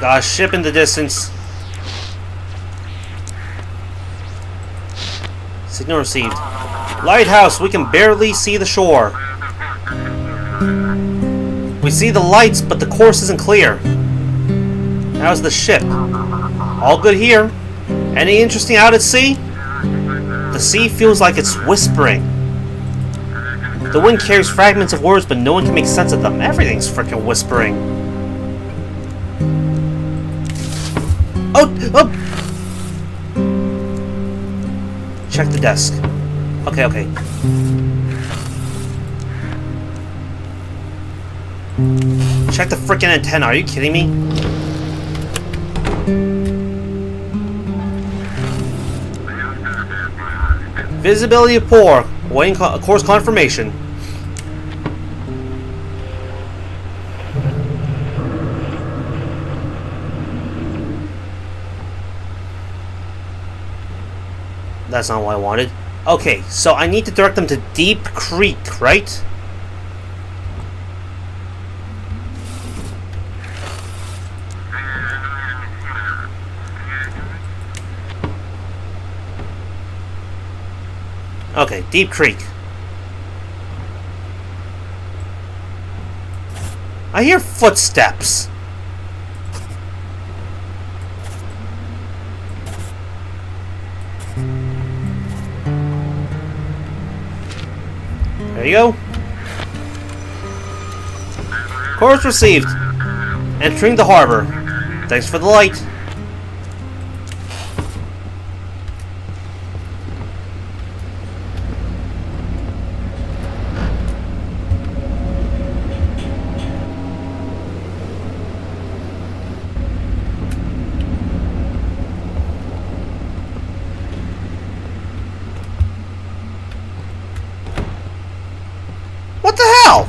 Got a ship in the distance. Signal received. Lighthouse, we can barely see the shore. We see the lights, but the course isn't clear. How's the ship? All good here. Any interesting out at sea? The sea feels like it's whispering. The wind carries fragments of words, but no one can make sense of them. Everything's freaking whispering. Oh! Check the desk. Okay. Check the freaking antenna. Are you kidding me? Visibility poor. Waiting course confirmation. That's not what I wanted. Okay, so I need to direct them to Deep Creek, right? Okay, Deep Creek. I hear footsteps. There you go. Course received. Entering the harbor. Thanks for the light. What the hell?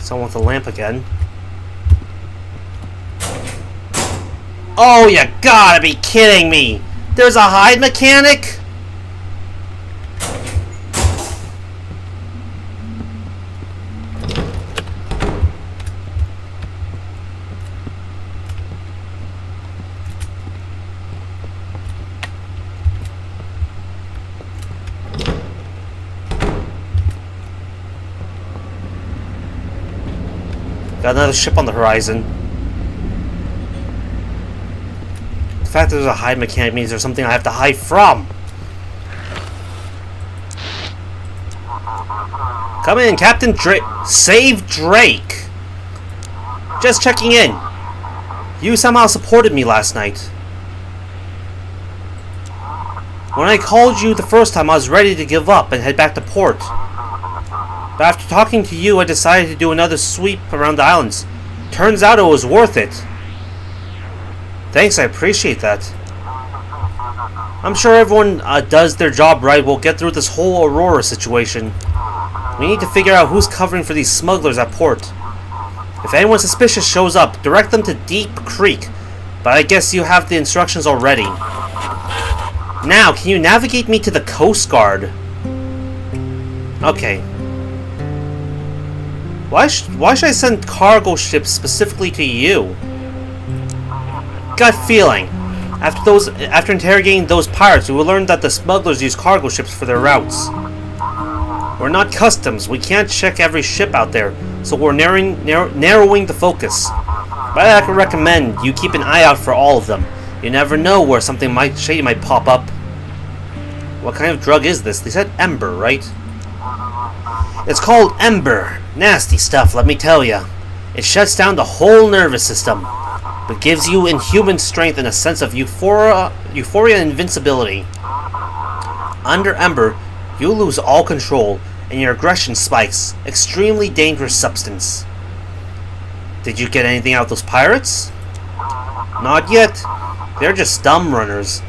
Someone with a lamp again. Oh, you gotta be kidding me! There's a hide mechanic? Got another ship on the horizon. The fact that there's a hide mechanic means there's something I have to hide from. Come in, Captain Drake. Save Drake. Just checking in. You somehow supported me last night. When I called you the first time, I was ready to give up and head back to port. But after talking to you, I decided to do another sweep around the islands. Turns out it was worth it. Thanks, I appreciate that. I'm sure everyone does their job right. We'll get through this whole Aurora situation. We need to figure out who's covering for these smugglers at port. If anyone suspicious shows up, direct them to Deep Creek. But I guess you have the instructions already. Now, can you navigate me to the Coast Guard? Okay. Why should I send cargo ships specifically to you? Gut feeling. After interrogating those pirates, we will learn that the smugglers use cargo ships for their routes. We're not customs. We can't check every ship out there, so we're narrowing the focus. But I could recommend you keep an eye out for all of them. You never know where something shady might pop up. What kind of drug is this? They said Ember, right? It's called Ember. Nasty stuff, let me tell ya. It shuts down the whole nervous system, but gives you inhuman strength and a sense of euphoria and invincibility. Under Ember, you lose all control, and your aggression spikes. Extremely dangerous substance. Did you get anything out of those pirates? Not yet. They're just dumb runners.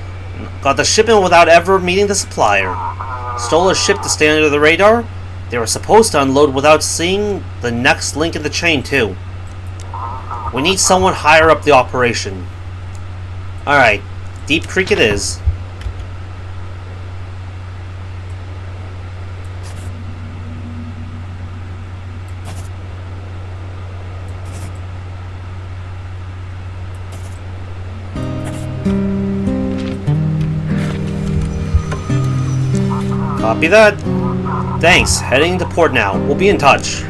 Got the shipment without ever meeting the supplier. Stole a ship to stay under the radar. They were supposed to unload without seeing the next link in the chain, too. We need someone higher up the operation. Alright, Deep Creek it is. Copy that. Thanks. Heading to port now. We'll be in touch.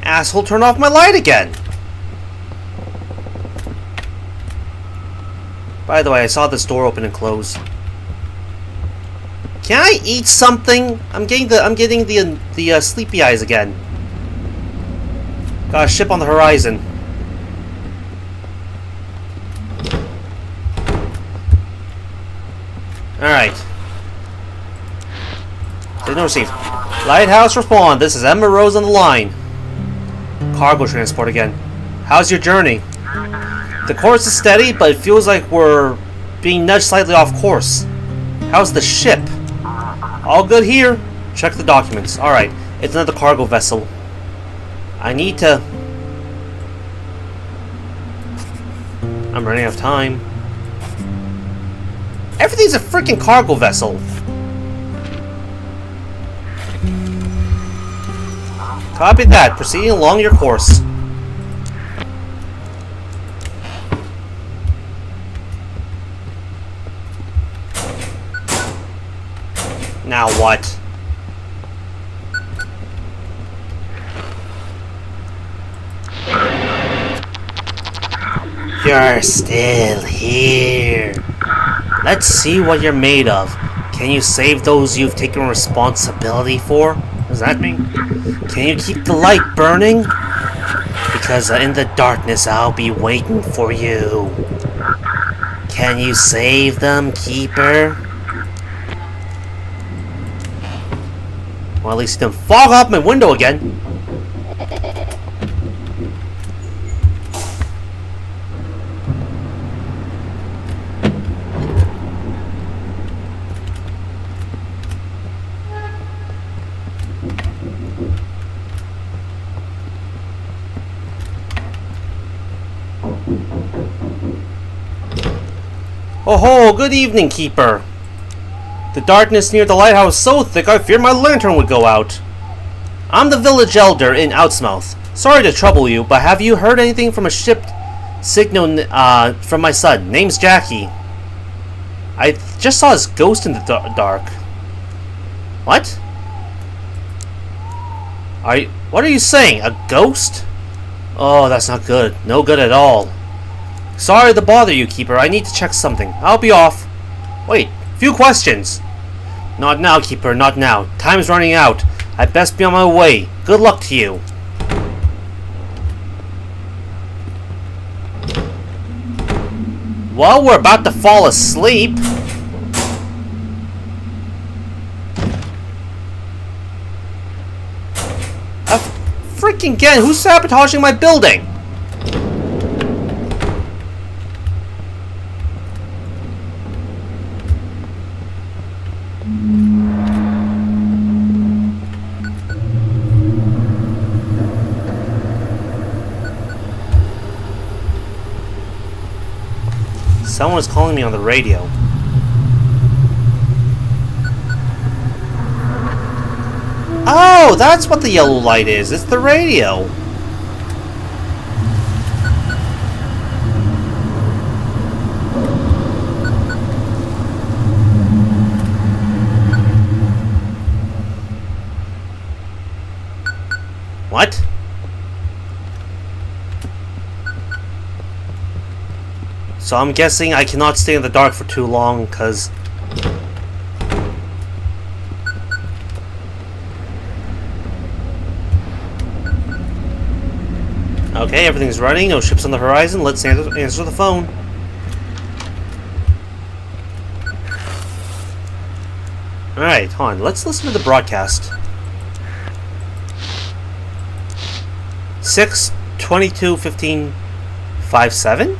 Asshole, turn off my light again! By the way, I saw this door open and close. Can I eat something? I'm getting the sleepy eyes again. Got a ship on the horizon. Alright. Signal received. Lighthouse respond. This is Emma Rose on the line. Cargo transport again. How's your journey? The course is steady, but it feels like we're being nudged slightly off course. How's the ship? All good here. Check the documents. Alright, it's another cargo vessel. I need to... I'm running out of time. Everything's a freaking cargo vessel. Copy that. Proceeding along your course. Now what? You're still here. Let's see what you're made of. Can you save those you've taken responsibility for? What does that mean? Can you keep the light burning? Because in the darkness I'll be waiting for you. Can you save them, Keeper? Well, at least he didn't fog up my window again. Oh ho, good evening, Keeper. The darkness near the lighthouse is so thick I fear my lantern would go out. I'm the village elder in Outsmouth. Sorry to trouble you, but have you heard anything from a ship signal from my son? Name's Jackie. I just saw his ghost in the dark. What? What are you saying? A ghost? Oh, that's not good. No good at all. Sorry to bother you, Keeper. I need to check something. I'll be off. Wait, few questions. Not now, Keeper, not now. Time's running out. I'd best be on my way. Good luck to you. Well, we're about to fall asleep. Freaking again, who's sabotaging my building? Someone is calling me on the radio. Oh, that's what the yellow light is. It's the radio. What? So I'm guessing I cannot stay in the dark for too long, because... Okay, everything's running, no ships on the horizon. Let's answer the phone. Alright, hold on. Let's listen to the broadcast. 6/22/15/57?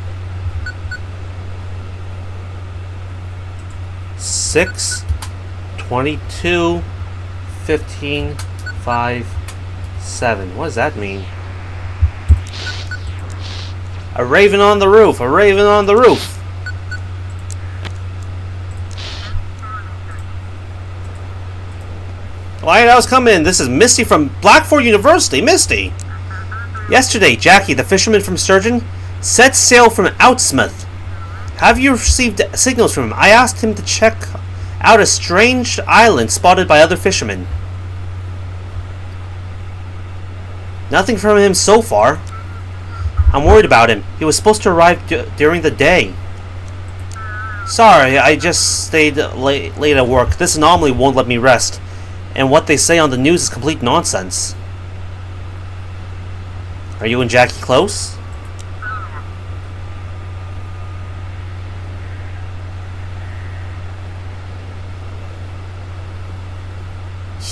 6/22/15/57. What does that mean? A raven on the roof! A raven on the roof! Lighthouse, come in. This is Misty from Blackford University. Misty! Yesterday, Jackie, the fisherman from Sturgeon, set sail from Outsmouth. Have you received signals from him? I asked him to check out a strange island spotted by other fishermen. Nothing from him so far. I'm worried about him. He was supposed to arrive during the day. Sorry, I just stayed late at work. This anomaly won't let me rest. And what they say on the news is complete nonsense. Are you and Jackie close?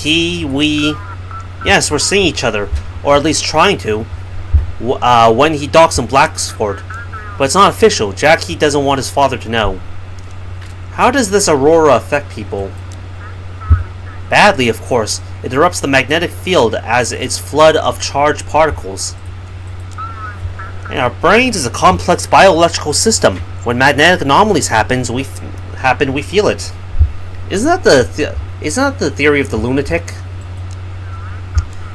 We... Yes, we're seeing each other. Or at least trying to. When he docks in Blackford. But it's not official. Jackie doesn't want his father to know. How does this aurora affect people? Badly, of course. It disrupts the magnetic field as its flood of charged particles. And our brains is a complex bioelectrical system. When magnetic anomalies happen, we feel it. Isn't that the theory of the lunatic?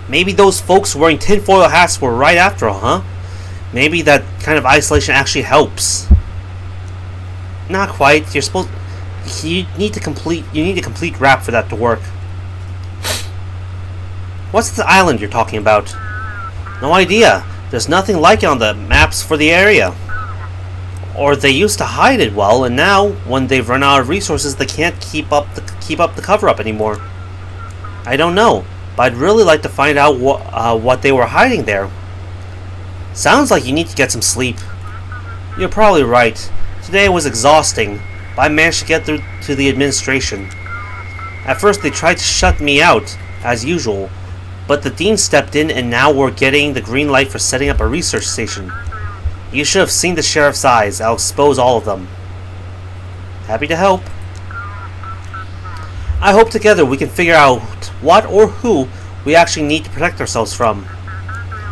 Maybe those folks wearing tinfoil hats were right after all, huh? Maybe that kind of isolation actually helps. Not quite. You need a complete wrap for that to work. What's the island you're talking about? No idea. There's nothing like it on the maps for the area. Or they used to hide it well, and now, when they've run out of resources, they can't keep up the cover-up anymore. I don't know, but I'd really like to find out what they were hiding there. Sounds like you need to get some sleep. You're probably right. Today was exhausting, but I managed to get through to the administration. At first they tried to shut me out, as usual, but the dean stepped in and now we're getting the green light for setting up a research station. You should have seen the sheriff's eyes. I'll expose all of them. Happy to help. I hope together we can figure out what or who we actually need to protect ourselves from.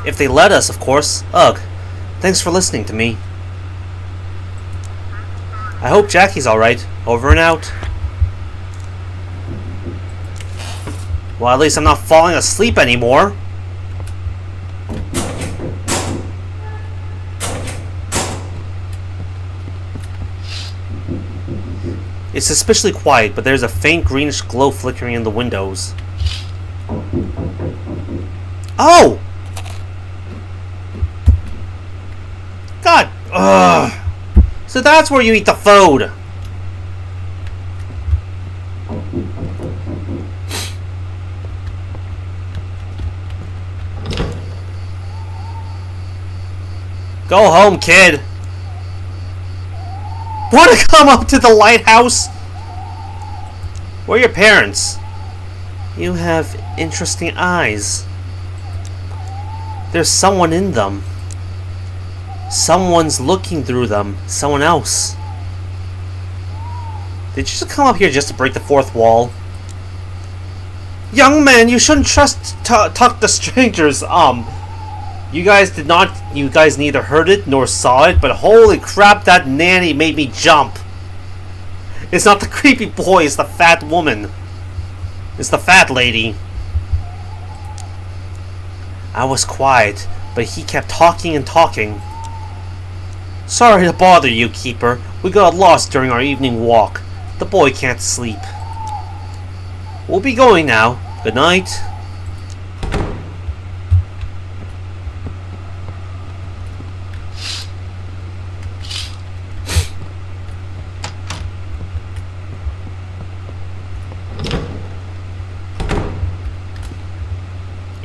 If they let us, of course. Ugh. Thanks for listening to me. I hope Jackie's alright. Over and out. Well, at least I'm not falling asleep anymore. It's suspiciously quiet, but there's a faint greenish glow flickering in the windows. Oh! God! Ugh! So that's where you eat the food! Go home, kid! Want to come up to the lighthouse? Where are your parents? You have interesting eyes. There's someone in them. Someone's looking through them. Someone else. Did you just come up here just to break the fourth wall? Young man, you shouldn't talk to strangers. You guys neither heard it nor saw it, but holy crap, that nanny made me jump. It's not the creepy boy, it's the fat woman. It's the fat lady. I was quiet, but he kept talking and talking. Sorry to bother you, Keeper. We got lost during our evening walk. The boy can't sleep. We'll be going now. Good night.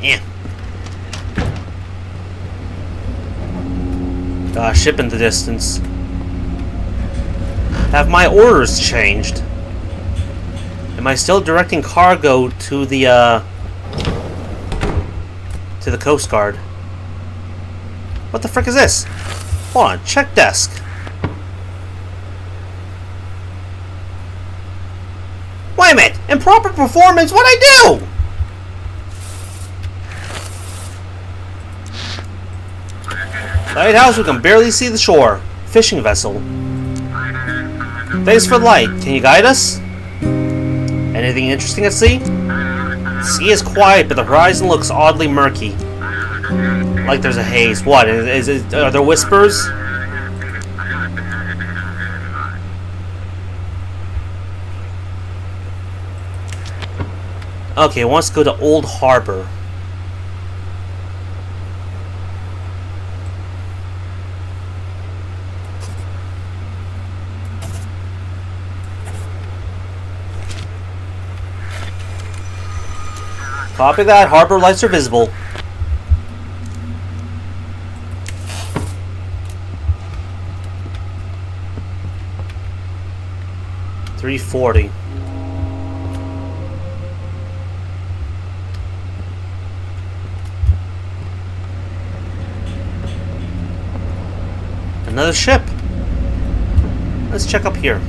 Yeah. Ship in the distance. Have my orders changed? Am I still directing cargo to the Coast Guard? What the frick is this? Hold on, check desk. Wait a minute! Improper performance, what'd I do? Lighthouse, we can barely see the shore. Fishing vessel. Thanks for the light. Can you guide us? Anything interesting at sea? The sea is quiet, but the horizon looks oddly murky. Like there's a haze. What? Are there whispers? Okay, wants to go to Old Harbor. Copy that. Harbor lights are visible. $340. Another ship. Let's check up here.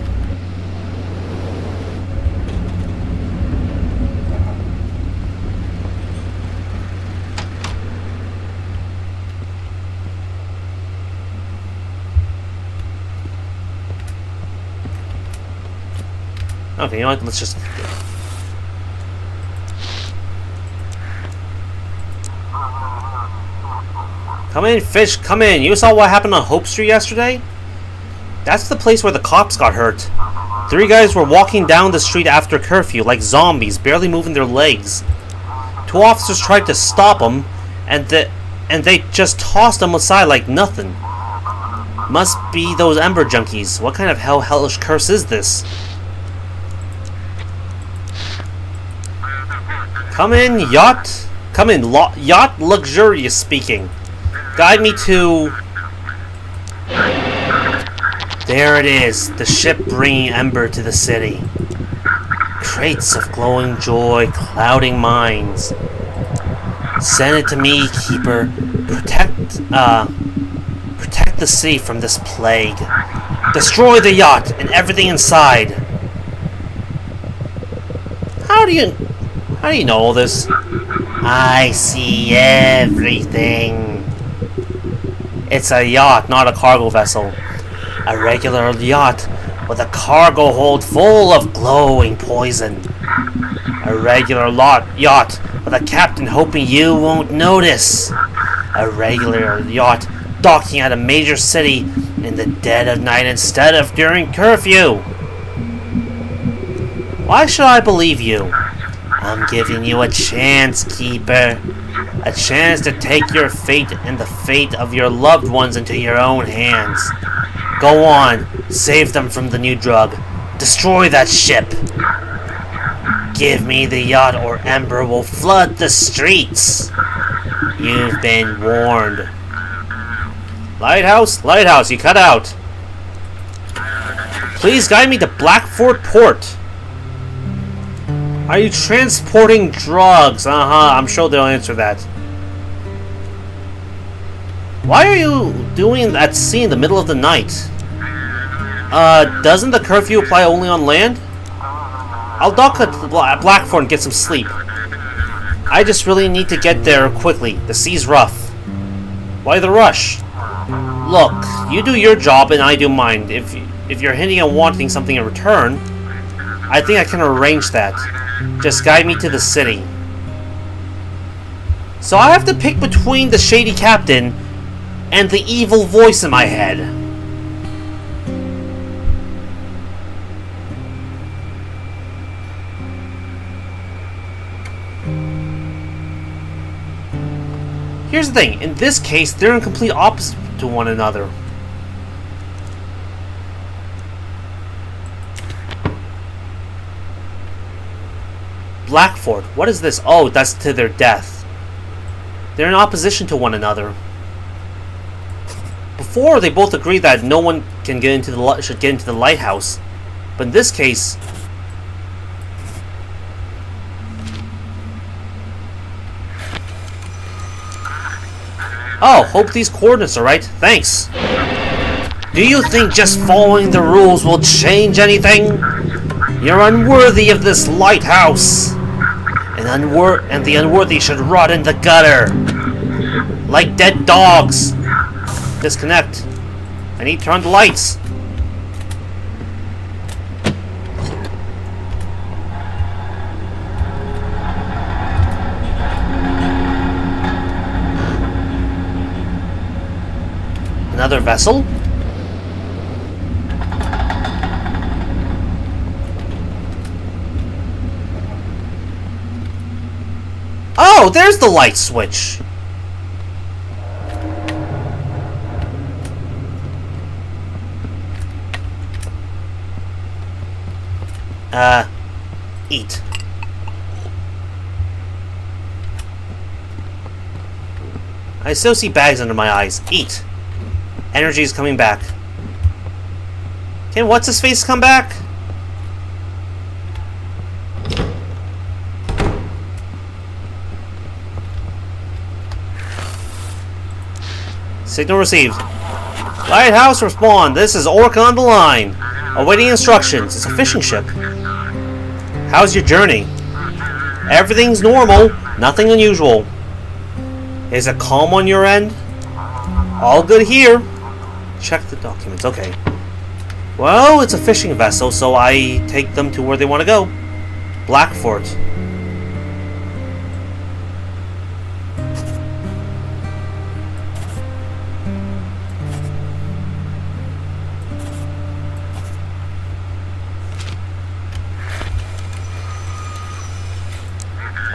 Okay, you know what? Let's just... Come in, fish, come in. You saw what happened on Hope Street yesterday? That's the place where the cops got hurt. 3 guys were walking down the street after curfew, like zombies, barely moving their legs. 2 officers tried to stop them, and they just tossed them aside like nothing. Must be those Ember junkies. What kind of hellish curse is this? Come in, yacht. Come in, yacht luxurious speaking. Guide me to... There it is, the ship bringing Ember to the city. Crates of glowing joy, clouding minds. Send it to me, keeper. Protect the city from this plague. Destroy the yacht and everything inside. How do you know all this? I see everything. It's a yacht, not a cargo vessel. A regular yacht with a cargo hold full of glowing poison. A regular yacht with a captain hoping you won't notice. A regular yacht docking at a major city in the dead of night instead of during curfew. Why should I believe you? I'm giving you a chance, Keeper. A chance to take your fate and the fate of your loved ones into your own hands. Go on, save them from the new drug. Destroy that ship. Give me the yacht or Ember will flood the streets. You've been warned. Lighthouse? Lighthouse, you cut out. Please guide me to Blackford Port. Are you transporting drugs? I'm sure they'll answer that. Why are you doing that scene in the middle of the night? Doesn't the curfew apply only on land? I'll dock at Blackford and get some sleep. I just really need to get there quickly. The sea's rough. Why the rush? Look, you do your job and I do mine. If you're hinting at wanting something in return, I think I can arrange that. Just guide me to the city. So I have to pick between the shady captain and the evil voice in my head. Here's the thing, in this case, they're in complete opposite to one another. Blackford, what is this? Oh, that's to their death. They're in opposition to one another. Before, they both agreed that no one can get into the should get into the lighthouse, but in this case, oh, hope these coordinates are right. Thanks. Do you think just following the rules will change anything? You're unworthy of this lighthouse, and the unworthy should rot in the gutter like dead dogs. Disconnect. I need to turn the lights. Another vessel? Oh, there's the light switch. Eat. I still see bags under my eyes. Eat. Energy is coming back. Can what's-his-face come back? Signal received. Lighthouse respond. This is Orca on the line. Awaiting instructions. It's a fishing ship. How's your journey? Everything's normal. Nothing unusual. Is it calm on your end? All good here. Check the documents. Okay. Well, it's a fishing vessel, so I take them to where they want to go. Blackfort.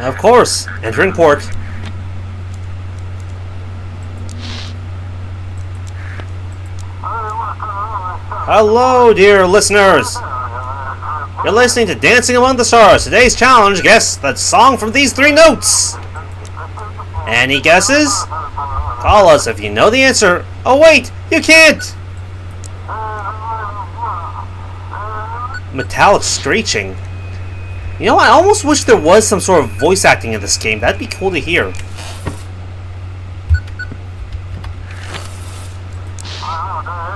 Of course, entering port. Hello, dear listeners. You're listening to Dancing Among the Stars. Today's challenge, guess the song from these 3 notes. Any guesses? Call us if you know the answer. Oh wait, you can't! Metallic screeching. You know, I almost wish there was some sort of voice acting in this game. That'd be cool to hear.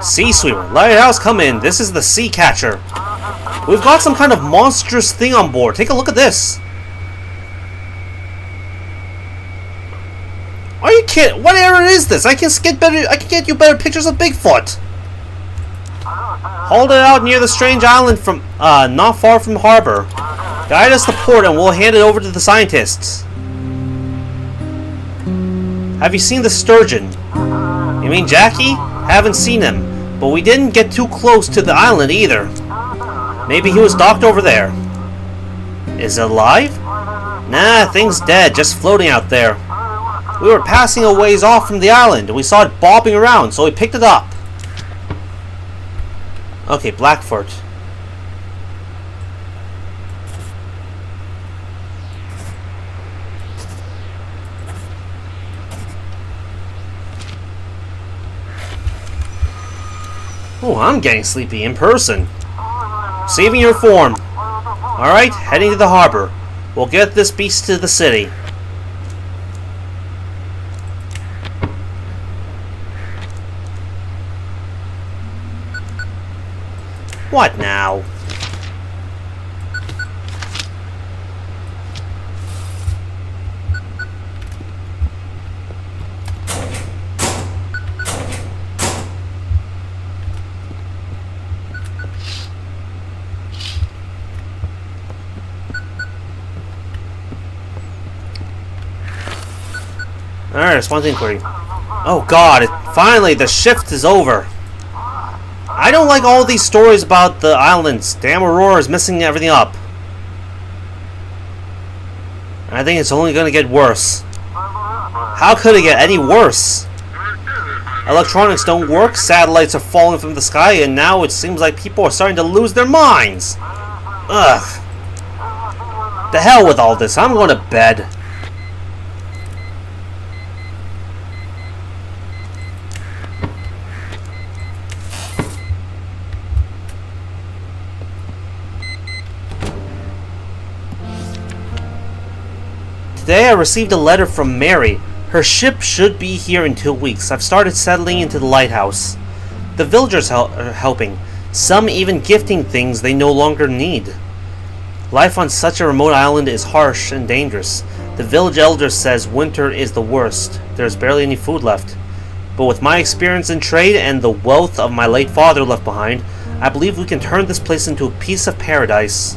Sea Sweeper. Lighthouse, come in. This is the Sea Catcher. We've got some kind of monstrous thing on board. Take a look at this. Are you kidding? What error is this? I can get you better pictures of Bigfoot. Hold it out near the strange island from not far from harbor. Guide us to port and we'll hand it over to the scientists. Have you seen the sturgeon? You mean Jackie? Haven't seen him, but we didn't get too close to the island either. Maybe he was docked over there. Is it alive? Nah, thing's dead, just floating out there. We were passing a ways off from the island and we saw it bobbing around, so we picked it up. Okay, Blackfort. Oh, I'm getting sleepy in person. Saving your form. Alright, heading to the harbor. We'll get this beast to the city. What now? Alright, response inquiry. Oh god, finally the shift is over. I don't like all these stories about the islands. Damn Aurora is messing everything up. I think it's only gonna get worse. How could it get any worse? Electronics don't work, satellites are falling from the sky, and now it seems like people are starting to lose their minds. Ugh. The hell with all this, I'm going to bed. Today I received a letter from Mary. Her ship should be here in 2 weeks. I've started settling into the lighthouse. The villagers are helping, some even gifting things they no longer need. Life on such a remote island is harsh and dangerous. The village elder says winter is the worst. There's barely any food left. But with my experience in trade and the wealth of my late father left behind, I believe we can turn this place into a piece of paradise.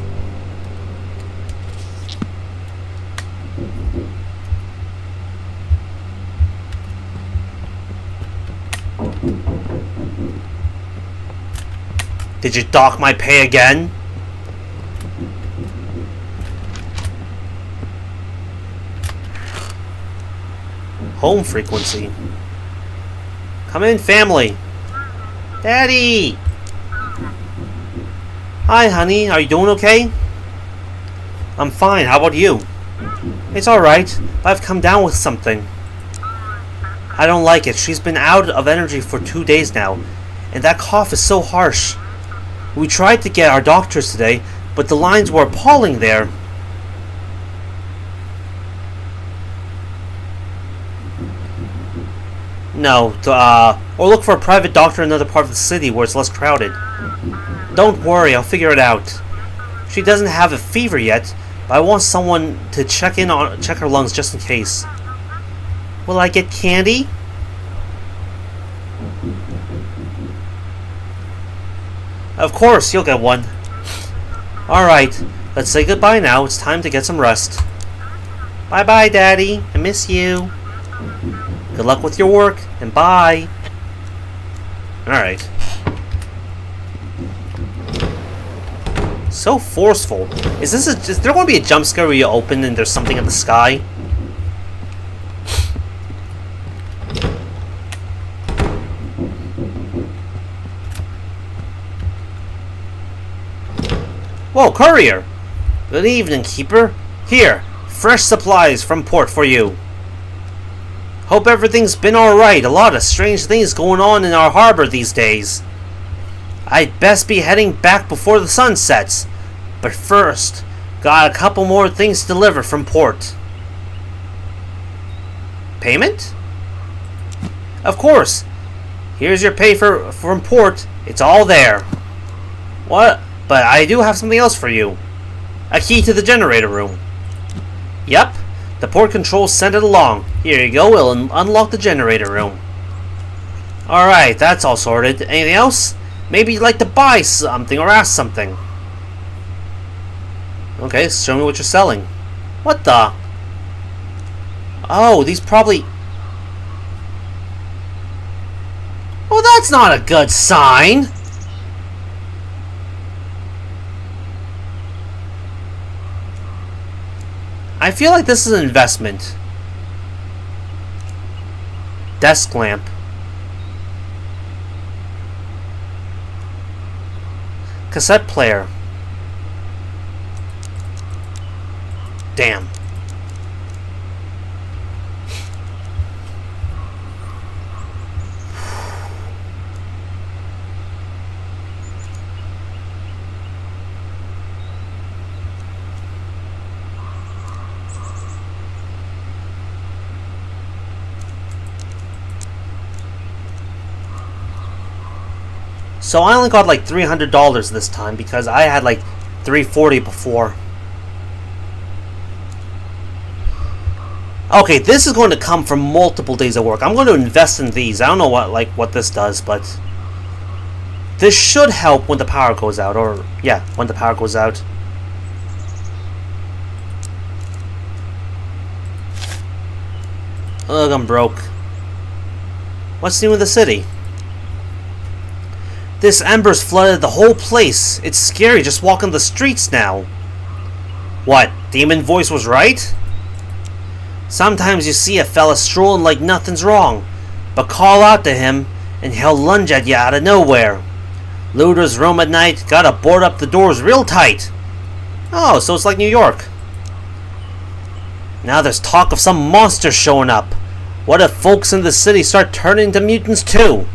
Did you dock my pay again? Home frequency. Come in, family. Daddy! Hi, honey. Are you doing okay? I'm fine. How about you? It's alright. I've come down with something. I don't like it. She's been out of energy for 2 days now, and that cough is so harsh. We tried to get our doctors today, but the lines were appalling there. No, or look for a private doctor in another part of the city where it's less crowded. Don't worry, I'll figure it out. She doesn't have a fever yet, but I want someone to check her lungs just in case. Will I get candy? Of course, you'll get one. Alright, let's say goodbye now. It's time to get some rest. Bye-bye, Daddy. I miss you. Good luck with your work, and bye. Alright. So forceful. Is there going to be a jump scare where you open and there's something in the sky? Whoa, courier! Good evening, keeper. Here, fresh supplies from port for you. Hope everything's been alright. A lot of strange things going on in our harbor these days. I'd best be heading back before the sun sets. But first, got a couple more things to deliver from port. Payment? Of course. Here's your pay from port. It's all there. What? But I do have something else for you. A key to the generator room. Yep. The port control sent it along. Here you go, we'll unlock the generator room. Alright, that's all sorted. Anything else? Maybe you'd like to buy something or ask something. Okay, show me what you're selling. What the? Oh, these probably... Oh, that's not a good sign! I feel like this is an investment. Desk lamp. Cassette player. Damn. So I only got like $300 this time because I had like $340 before. Okay, this is going to come from multiple days of work. I'm going to invest in these. I don't know what this does, but this should help when the power goes out, or yeah, when the power goes out. Ugh, I'm broke. What's new in the city? This ember's flooded the whole place. It's scary just walking the streets now. What, Demon Voice was right? Sometimes you see a fella strolling like nothing's wrong, but call out to him and he'll lunge at you out of nowhere. Looters roam at night, gotta board up the doors real tight. Oh, so it's like New York. Now there's talk of some monsters showing up. What if folks in the city start turning into mutants too?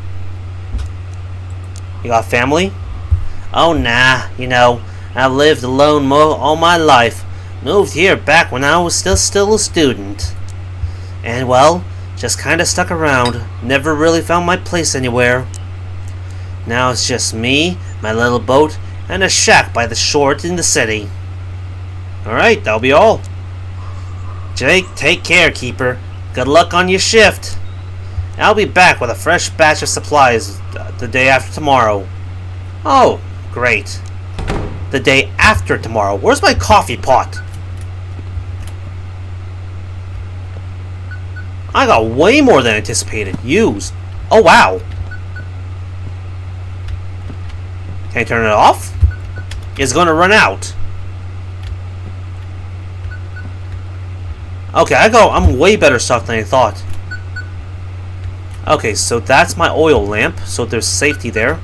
You got family? Oh nah, you know, I've lived alone all my life. Moved here back when I was still a student. And, well, just kinda stuck around. Never really found my place anywhere. Now it's just me, my little boat, and a shack by the shore in the city. Alright, that'll be all. Jake, take care, Keeper. Good luck on your shift. I'll be back with a fresh batch of supplies the day after tomorrow. Oh, great. The day after tomorrow. Where's my coffee pot? I got way more than anticipated. Used. Oh, wow. Can I turn it off? It's going to run out. Okay, I'm way better stuff than I thought. Okay, so that's my oil lamp, so there's safety there.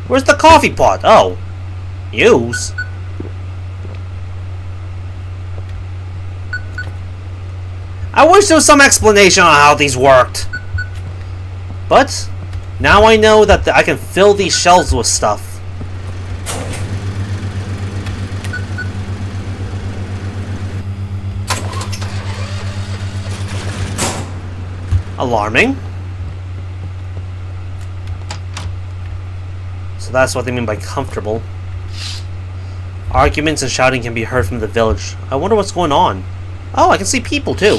Where's the coffee pot? Oh. Use. I wish there was some explanation on how these worked. But, now I know that I can fill these shelves with stuff. Alarming. So that's what they mean by comfortable. Arguments and shouting can be heard from the village. I wonder what's going on. Oh, I can see people too.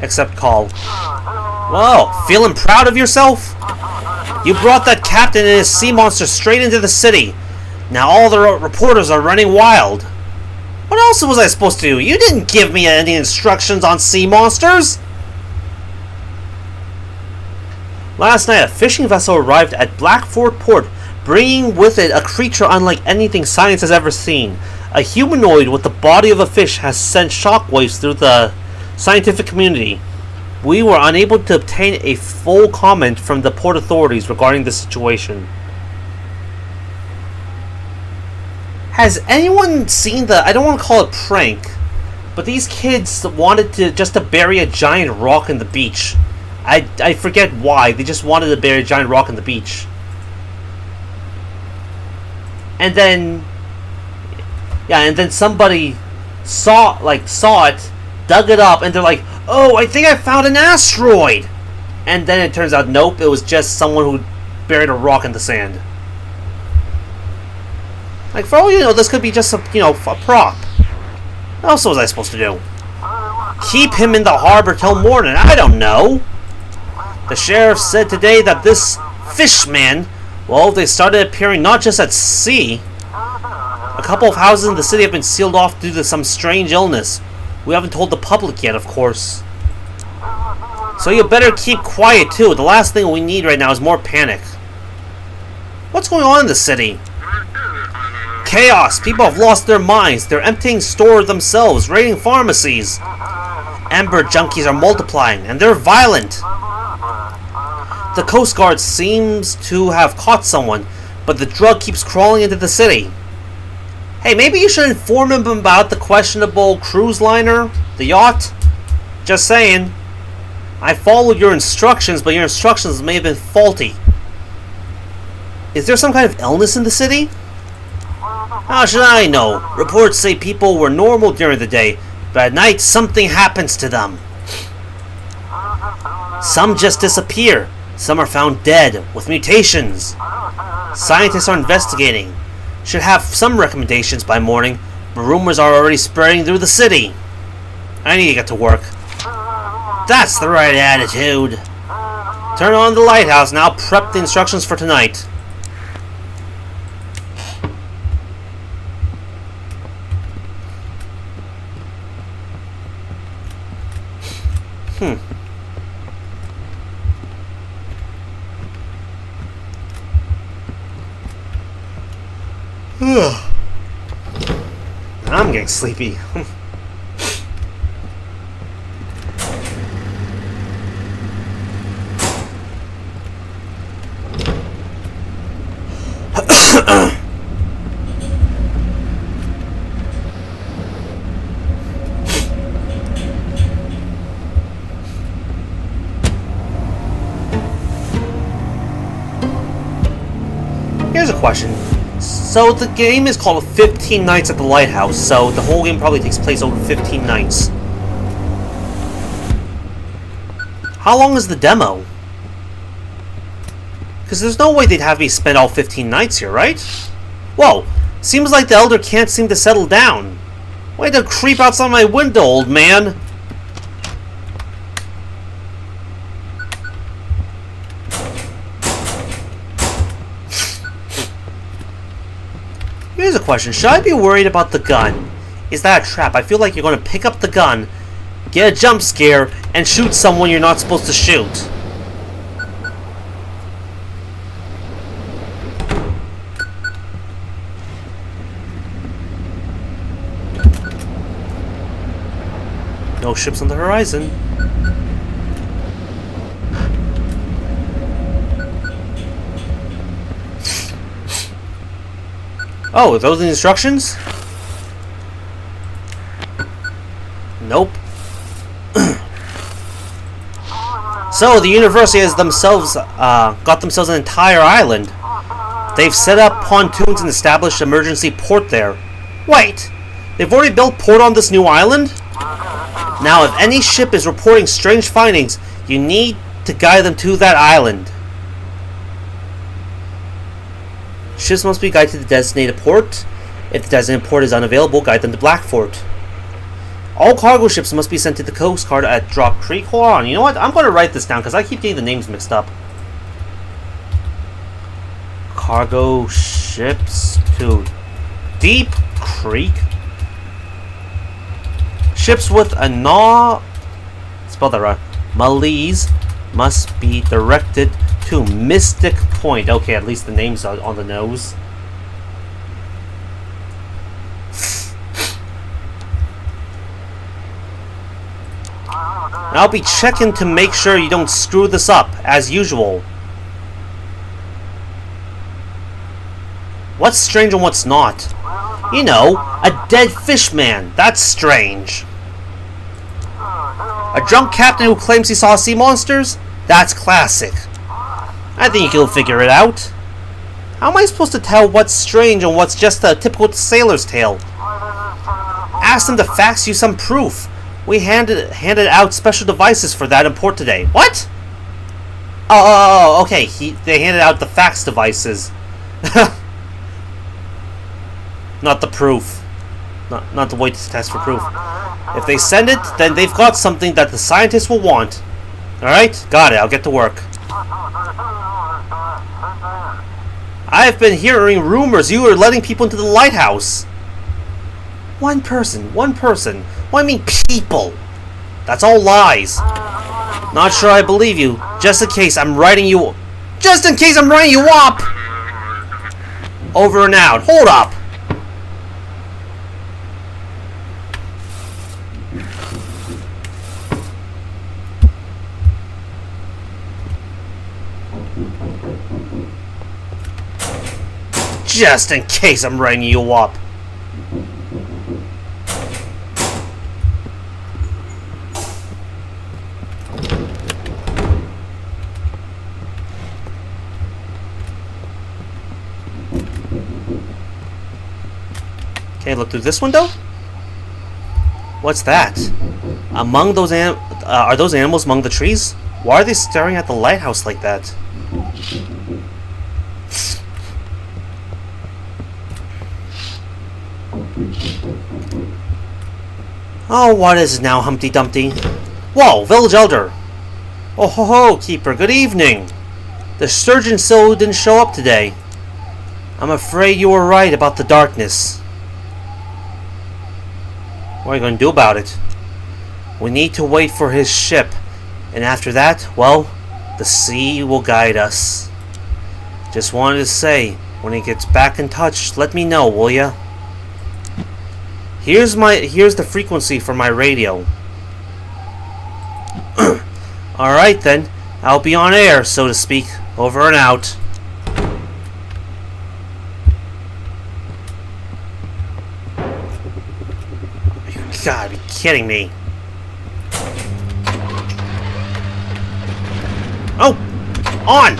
Except Call. Whoa, feeling proud of yourself? You brought that captain and his sea monster straight into the city. Now all the reporters are running wild. What else was I supposed to do? You didn't give me any instructions on sea monsters. Last night, a fishing vessel arrived at Blackford Port, bringing with it a creature unlike anything science has ever seen. A humanoid with the body of a fish has sent shockwaves through the scientific community. We were unable to obtain a full comment from the port authorities regarding the situation. Has anyone seen the... I don't want to call it prank, but these kids wanted to bury a giant rock in the beach. I forget why. They just wanted to bury a giant rock in the beach. And then... yeah, and then somebody saw it, dug it up, and they're like, oh, I think I found an asteroid! And then it turns out, nope, it was just someone who buried a rock in the sand. Like, for all you know, this could be just a prop. What else was I supposed to do? Keep him in the harbor till morning, I don't know! The sheriff said today that this fishman, well, they started appearing not just at sea. A couple of houses in the city have been sealed off due to some strange illness. We haven't told the public yet, of course. So you better keep quiet, too. The last thing we need right now is more panic. What's going on in the city? Chaos! People have lost their minds. They're emptying stores themselves, raiding pharmacies. Amber junkies are multiplying, and they're violent. The Coast Guard seems to have caught someone, but the drug keeps crawling into the city. Hey, maybe you should inform him about the questionable cruise liner, the yacht. Just saying. I followed your instructions, but your instructions may have been faulty. Is there some kind of illness in the city? How should I know? Reports say people were normal during the day, but at night something happens to them. Some just disappear. Some are found dead, with mutations. Scientists are investigating. Should have some recommendations by morning, but rumors are already spreading through the city. I need to get to work. That's the right attitude. Turn on the lighthouse and I'll prep the instructions for tonight. I'm getting sleepy. question. So the game is called 15 Nights at the Lighthouse, so the whole game probably takes place over 15 nights. How long is the demo? Because there's no way they'd have me spend all 15 nights here, right? Whoa, seems like the Elder can't seem to settle down. Way to creep outside my window, old man. Here's a question. Should I be worried about the gun? Is that a trap? I feel like you're going to pick up the gun, get a jump scare, and shoot someone you're not supposed to shoot. No ships on the horizon. Oh, are those the instructions? Nope. So, the university has themselves, got themselves an entire island. They've set up pontoons and established emergency port there. Wait! They've already built port on this new island? Now, if any ship is reporting strange findings, you need to guide them to that island. Ships must be guided to the designated port. If the designated port is unavailable, guide them to Blackfort. All cargo ships must be sent to the Coast Guard at Drop Creek. Hold on, you know what? I'm going to write this down because I keep getting the names mixed up. Cargo ships to Deep Creek. Ships with a spell that right, malaise must be directed to Mystic Point. Okay, at least the name's on the nose. I'll be checking to make sure you don't screw this up, as usual. What's strange and what's not? You know, a dead fish man. That's strange. A drunk captain who claims he saw sea monsters? That's classic. I think you'll figure it out. How am I supposed to tell what's strange and what's just a typical sailor's tale? Ask them to fax you some proof. We handed out special devices for that in port today. What? Oh, okay. They handed out the fax devices. Not the proof. Not the way to test for proof. If they send it, then they've got something that the scientists will want. Alright? Got it. I'll get to work. I've been hearing rumors you are letting people into the lighthouse. One person. What do I mean people? That's all lies. Not sure I believe you. Just in case I'm writing you up. Over and out. Hold up. Just in case I'm writing you up. Okay, look through this window. What's that? Among those are those animals among the trees? Why are they staring at the lighthouse like that? Oh, what is it now, Humpty Dumpty? Whoa, village elder! Oh ho ho, keeper, good evening! The surgeon still didn't show up today. I'm afraid you were right about the darkness. What are you going to do about it? We need to wait for his ship, and after that, well, the sea will guide us. Just wanted to say, when he gets back in touch, let me know, will ya? Here's the frequency for my radio. Alright then, I'll be on air, so to speak. Over and out. You gotta be kidding me. Oh! On!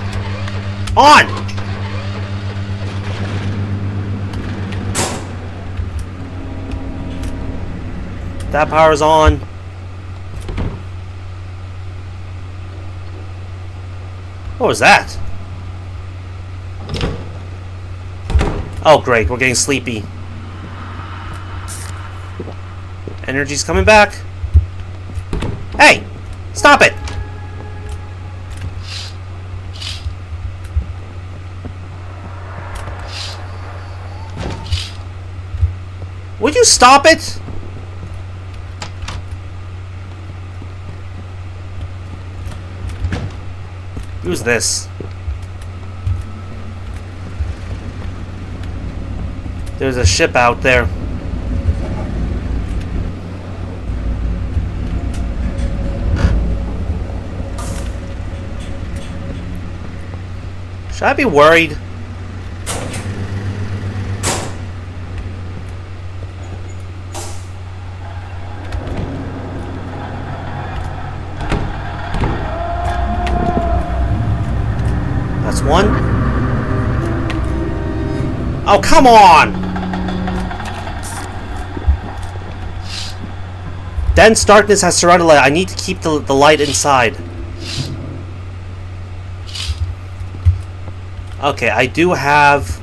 That power's on. What was that? Oh great, we're getting sleepy. Energy's coming back. Hey! Stop it! Would you stop it? Who's this? There's a ship out there. Should I be worried? That's one. Oh, come on! Dense darkness has surrounded light. I need to keep the light inside. Okay, I do have...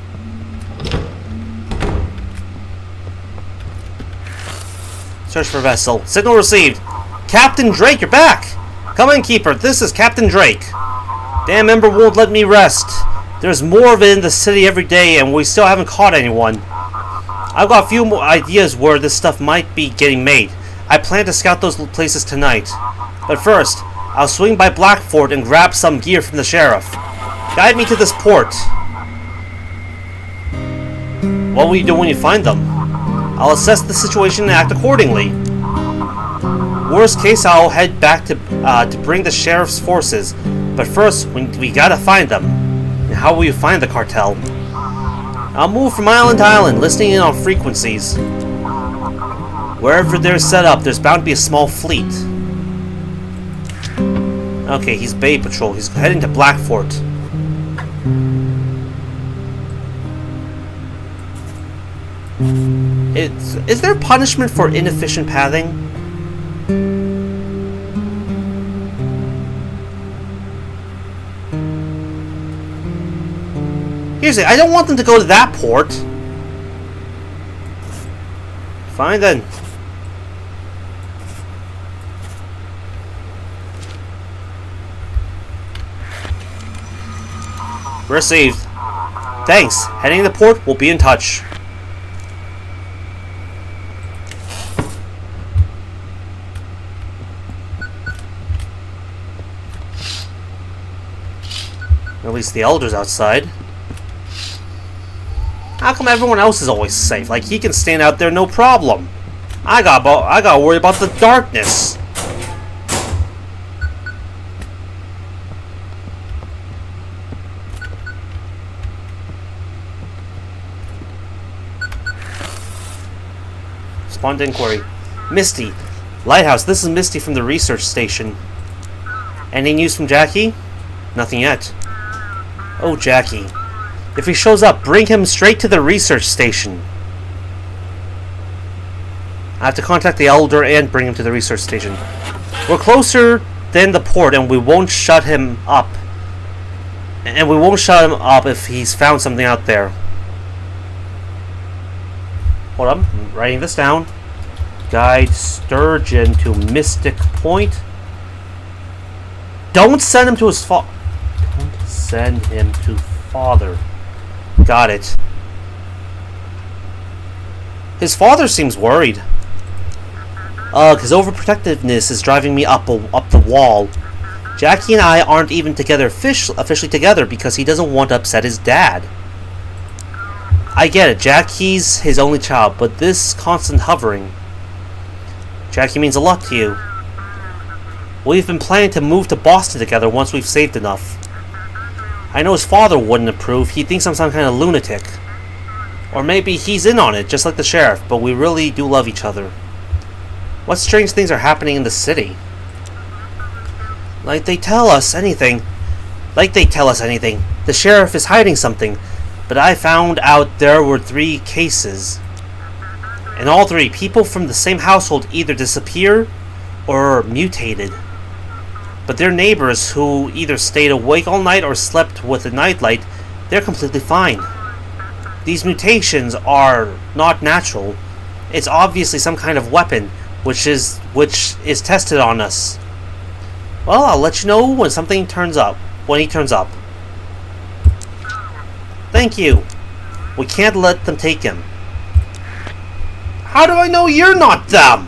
Search for vessel. Signal received. Captain Drake, you're back! Come in, Keeper. This is Captain Drake. Damn Ember won't let me rest. There's more of it in the city every day, and we still haven't caught anyone. I've got a few more ideas where this stuff might be getting made. I plan to scout those places tonight. But first, I'll swing by Blackford and grab some gear from the sheriff. Guide me to this port. What will you do when you find them? I'll assess the situation and act accordingly. Worst case, I'll head back to bring the sheriff's forces. But first, we gotta find them. And how will you find the cartel? I'll move from island to island, listening in on frequencies. Wherever they're set up, there's bound to be a small fleet. Okay, he's Bay Patrol. He's heading to Blackfort. Is there punishment for inefficient pathing? Here's it. I don't want them to go to that port. Fine then. Received. Thanks. Heading to the port. We'll be in touch. At least the Elder's outside. How come everyone else is always safe? Like, he can stand out there no problem. I gotta worry about the darkness. Respond to inquiry. Misty. Lighthouse, this is Misty from the research station. Any news from Jackie? Nothing yet. Oh, Jackie. If he shows up, bring him straight to the research station. I have to contact the Elder and bring him to the research station. We're closer than the port, and we won't shut him up. And we won't shut him up if he's found something out there. Hold on, I'm writing this down. Guide Sturgeon to Mystic Point. Don't send him to his father. Don't send him to father. Got it. His father seems worried. His overprotectiveness is driving me up the wall. Jackie and I aren't even together officially together because he doesn't want to upset his dad. I get it, Jackie's his only child, but this constant hovering. Jackie means a lot to you. We've been planning to move to Boston together once we've saved enough. I know his father wouldn't approve. He thinks I'm some kind of lunatic. Or maybe he's in on it, just like the sheriff, but we really do love each other. What strange things are happening in the city? Like they tell us anything. The sheriff is hiding something, but I found out there were 3 cases. In all three, people from the same household either disappear or mutated. But their neighbors, who either stayed awake all night or slept with a nightlight, they're completely fine. These mutations are not natural. It's obviously some kind of weapon, which is tested on us. Well, I'll let you know when something turns up. When he turns up. Thank you. We can't let them take him. How do I know you're not them?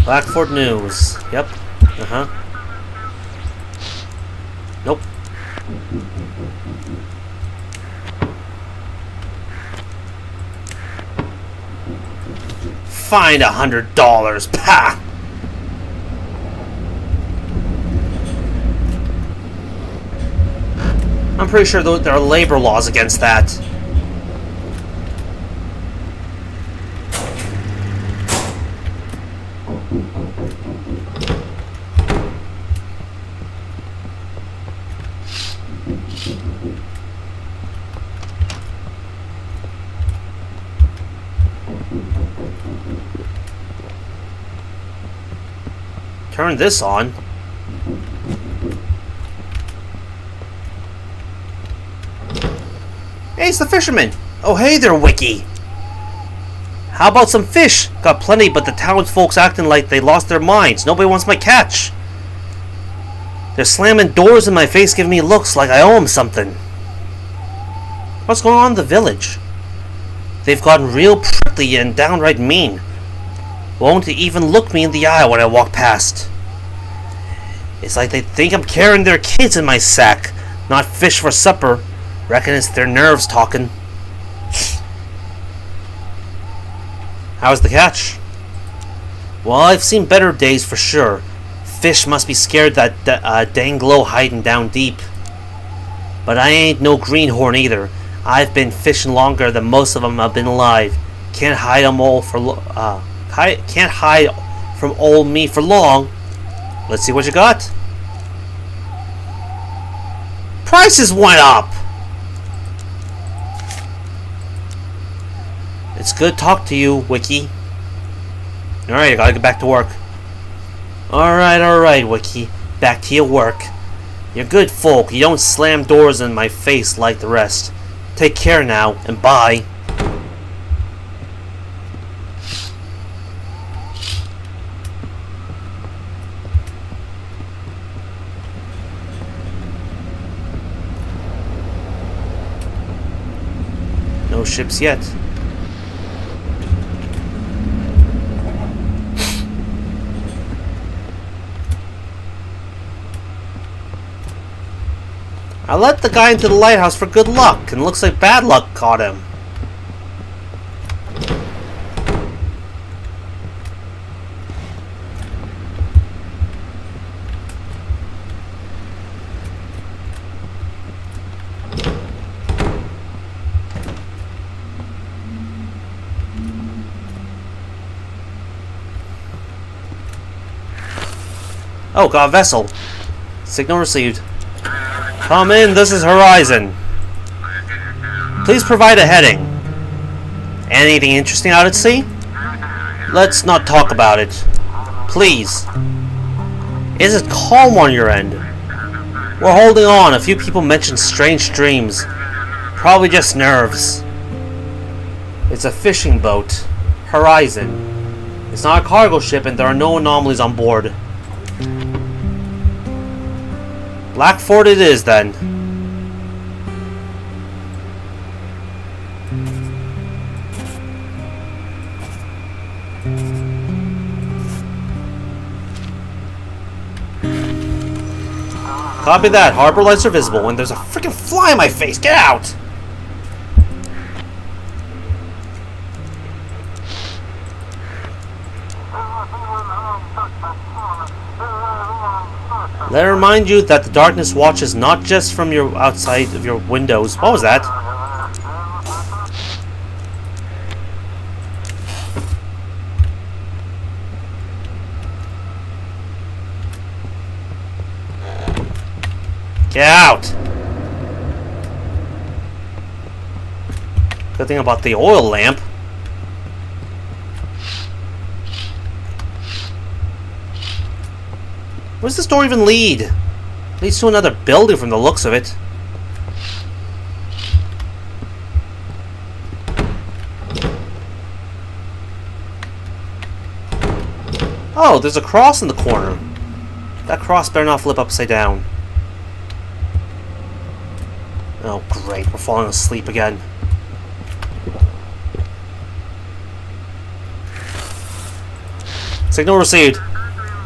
Blackford News. Yep. Uh-huh. Nope. Find $100. Pah! I'm pretty sure there are labor laws against that. Turn this on. Hey, it's the fisherman. Oh, hey there, Wiki. How about some fish? Got plenty, but the townsfolk's acting like they lost their minds. Nobody wants my catch. They're slamming doors in my face, giving me looks like I owe them something. What's going on in the village? They've gotten real prickly and downright mean. Won't even look me in the eye when I walk past. It's like they think I'm carrying their kids in my sack, not fish for supper. Reckon it's their nerves talking. How's the catch? Well, I've seen better days for sure. Fish must be scared that dang glow hiding down deep. But I ain't no greenhorn either. I've been fishing longer than most of them have been alive. Can't hide from old me for long. Let's see what you got. Prices went up. It's good to talk to you, Wiki. Alright, I gotta get back to work. Alright, Wiki. Back to your work. You're good folk. You don't slam doors in my face like the rest. Take care now, and bye. No ships yet. I let the guy into the lighthouse for good luck, and it looks like bad luck caught him. Oh, got a vessel. Signal received. Come in, this is Horizon. Please provide a heading. Anything interesting out at sea? Let's not talk about it. Please. Is it calm on your end? We're holding on. A few people mentioned strange dreams. Probably just nerves. It's a fishing boat. Horizon. It's not a cargo ship and there are no anomalies on board. Blackford it is, then. Copy that. Harbor lights are visible when there's a freaking fly in my face. Get out! Let me remind you that the darkness watches not just from your outside of your windows. What was that? Get out! Good thing about the oil lamp. Where's this door even lead? Leads to another building from the looks of it. Oh, there's a cross in the corner. That cross better not flip upside down. Oh, great. We're falling asleep again. Signal received.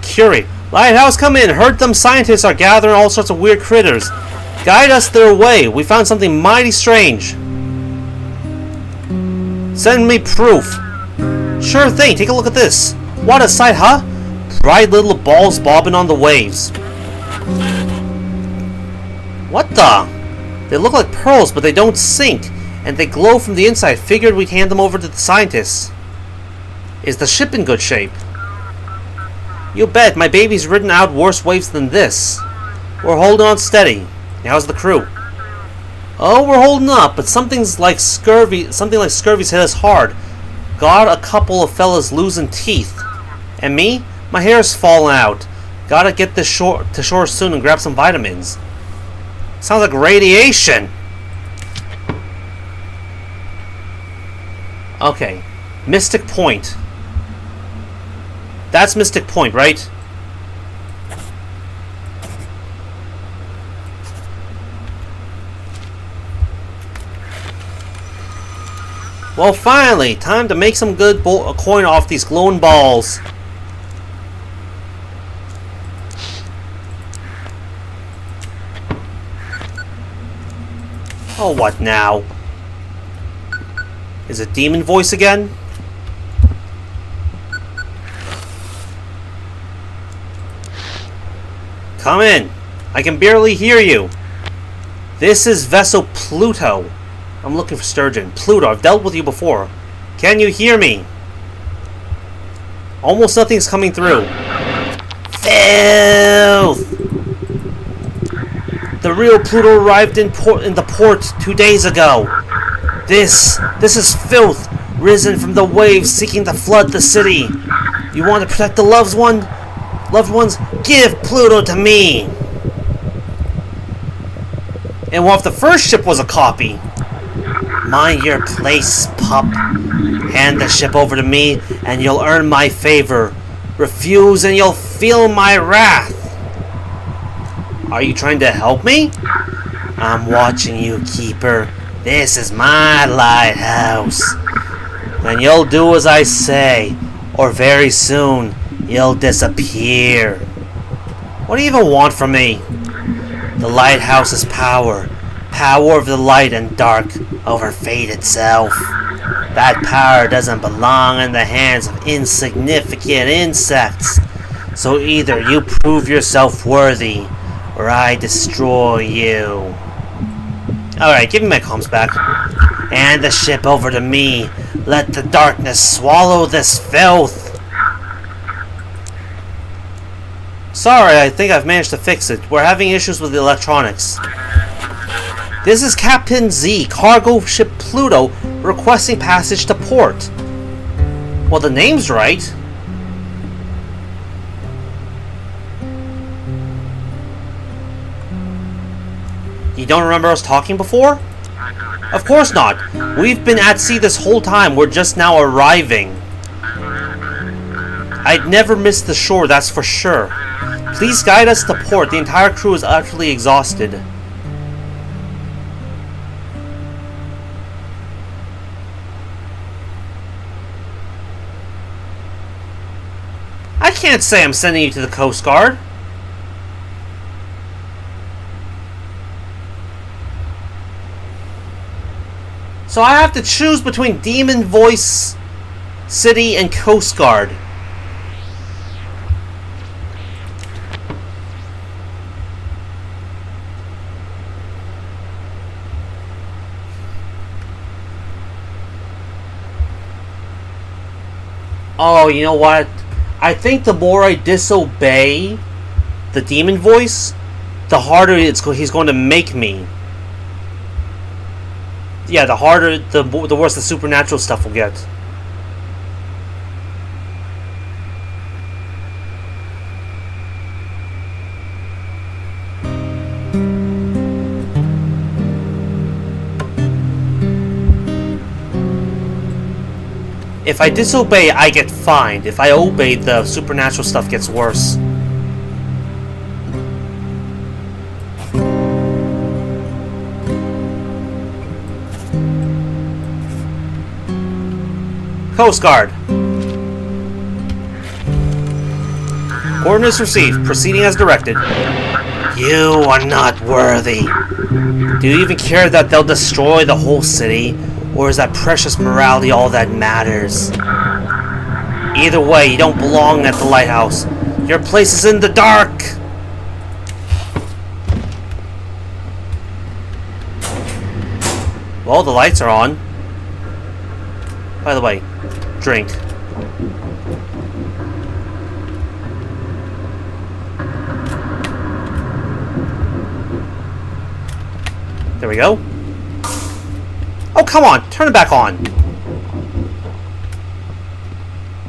Curie. Lighthouse, come in. Heard them scientists are gathering all sorts of weird critters. Guide us their way. We found something mighty strange. Send me proof. Sure thing. Take a look at this. What a sight, huh? Bright little balls bobbing on the waves. What the? They look like pearls, but they don't sink. And they glow from the inside. Figured we'd hand them over to the scientists. Is the ship in good shape? You bet, my baby's ridden out worse waves than this. We're holding on steady. How's the crew? Oh, we're holding up, but something like scurvy's hit us hard. Got a couple of fellas losing teeth. And me? My hair's falling out. Gotta get this to shore soon and grab some vitamins. Sounds like radiation. Okay. Mystic Point. That's Mystic Point, right? Well, finally! Time to make some good coin off these glowing balls. Oh, what now? Is it demon voice again? Come in. I can barely hear you. This is vessel Pluto. I'm looking for Sturgeon. Pluto, I've dealt with you before. Can you hear me? Almost nothing's coming through. Filth! The real Pluto arrived in the port 2 days ago. This is filth, risen from the waves seeking to flood the city. You want to protect the loved ones? Give Pluto to me. And what if the first ship was a copy? Mind your place, pup. Hand the ship over to me, and you'll earn my favor. Refuse, and you'll feel my wrath. Are you trying to help me? I'm watching you, Keeper. This is my lighthouse. Then you'll do as I say, or very soon you'll disappear. What do you even want from me? The lighthouse is power. Power of the light and dark over fate itself. That power doesn't belong in the hands of insignificant insects. So either you prove yourself worthy, or I destroy you. Alright, give me my comms back. Hand the ship over to me. Let the darkness swallow this filth. Sorry, I think I've managed to fix it. We're having issues with the electronics. This is Captain Z, cargo ship Pluto, requesting passage to port. Well, the name's right. You don't remember us talking before? Of course not. We've been at sea this whole time. We're just now arriving. I'd never miss the shore, that's for sure. Please guide us to port. The entire crew is utterly exhausted. I can't say I'm sending you to the Coast Guard. So I have to choose between Demon Voice City and Coast Guard. Oh, you know what? I think the more I disobey the demon voice, the harder he's going to make me. Yeah, the harder, the worse the supernatural stuff will get. If I disobey, I get fined. If I obey, the supernatural stuff gets worse. Coast Guard. Coordinates received. Proceeding as directed. You are not worthy. Do you even care that they'll destroy the whole city? Or is that precious morality all that matters? Either way, you don't belong at the lighthouse. Your place is in the dark! Well, the lights are on. By the way, drink. There we go. Oh, come on! Turn it back on!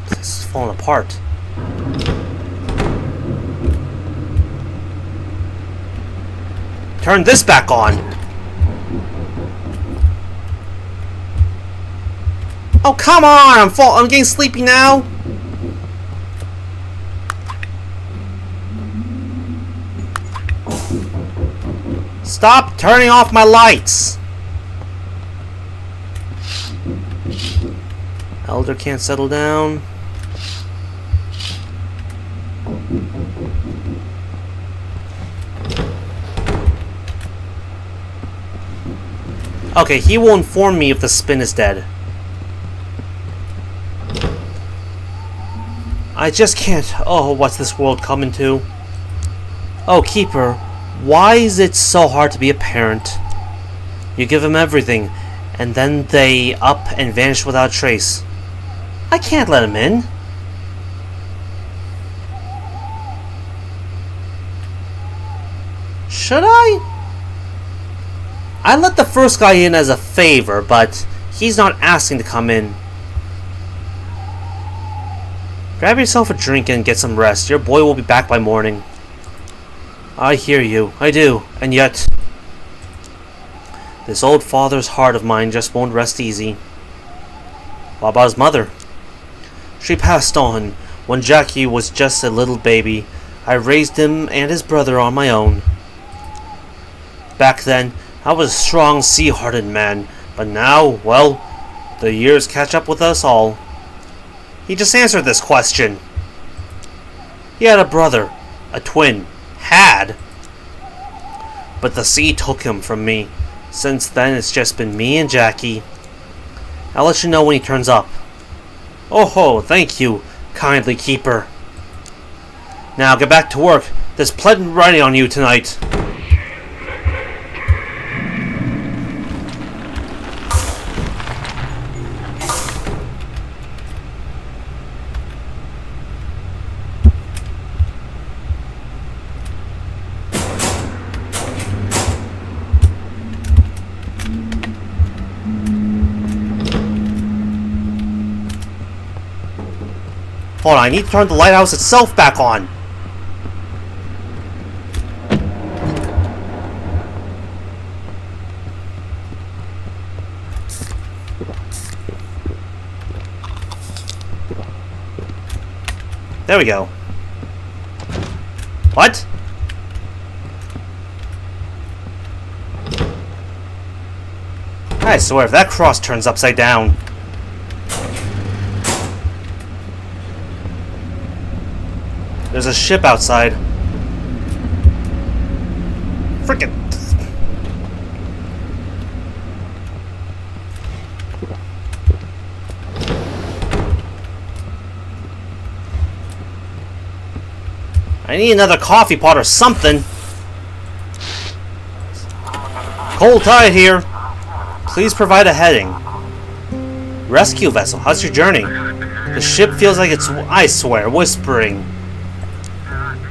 This is falling apart. Turn this back on! Oh, come on! I'm getting sleepy now! Stop turning off my lights! Elder can't settle down. Okay, he will inform me if the spin is dead. I just can't. Oh, what's this world coming to? Oh, Keeper, why is it so hard to be a parent? You give them everything, and then they up and vanish without trace. I can't let him in. Should I? I let the first guy in as a favor, but he's not asking to come in. Grab yourself a drink and get some rest. Your boy will be back by morning. I hear you. I do. And yet, this old father's heart of mine just won't rest easy. What about his mother? She passed on when Jackie was just a little baby. I raised him and his brother on my own. Back then, I was a strong, sea-hearted man, but now, well, the years catch up with us all. He just answered this question. He had a brother, a twin. Had. But the sea took him from me. Since then, it's just been me and Jackie. I'll let you know when he turns up. Oh ho, thank you, kindly Keeper. Now get back to work. There's plenty riding on you tonight. Hold on, I need to turn the lighthouse itself back on. There we go. What? I swear, if that cross turns upside down. There's a ship outside. Frickin'. I need another coffee pot or something. Cold tide here. Please provide a heading. Rescue vessel, how's your journey? The ship feels like it's, I swear, whispering.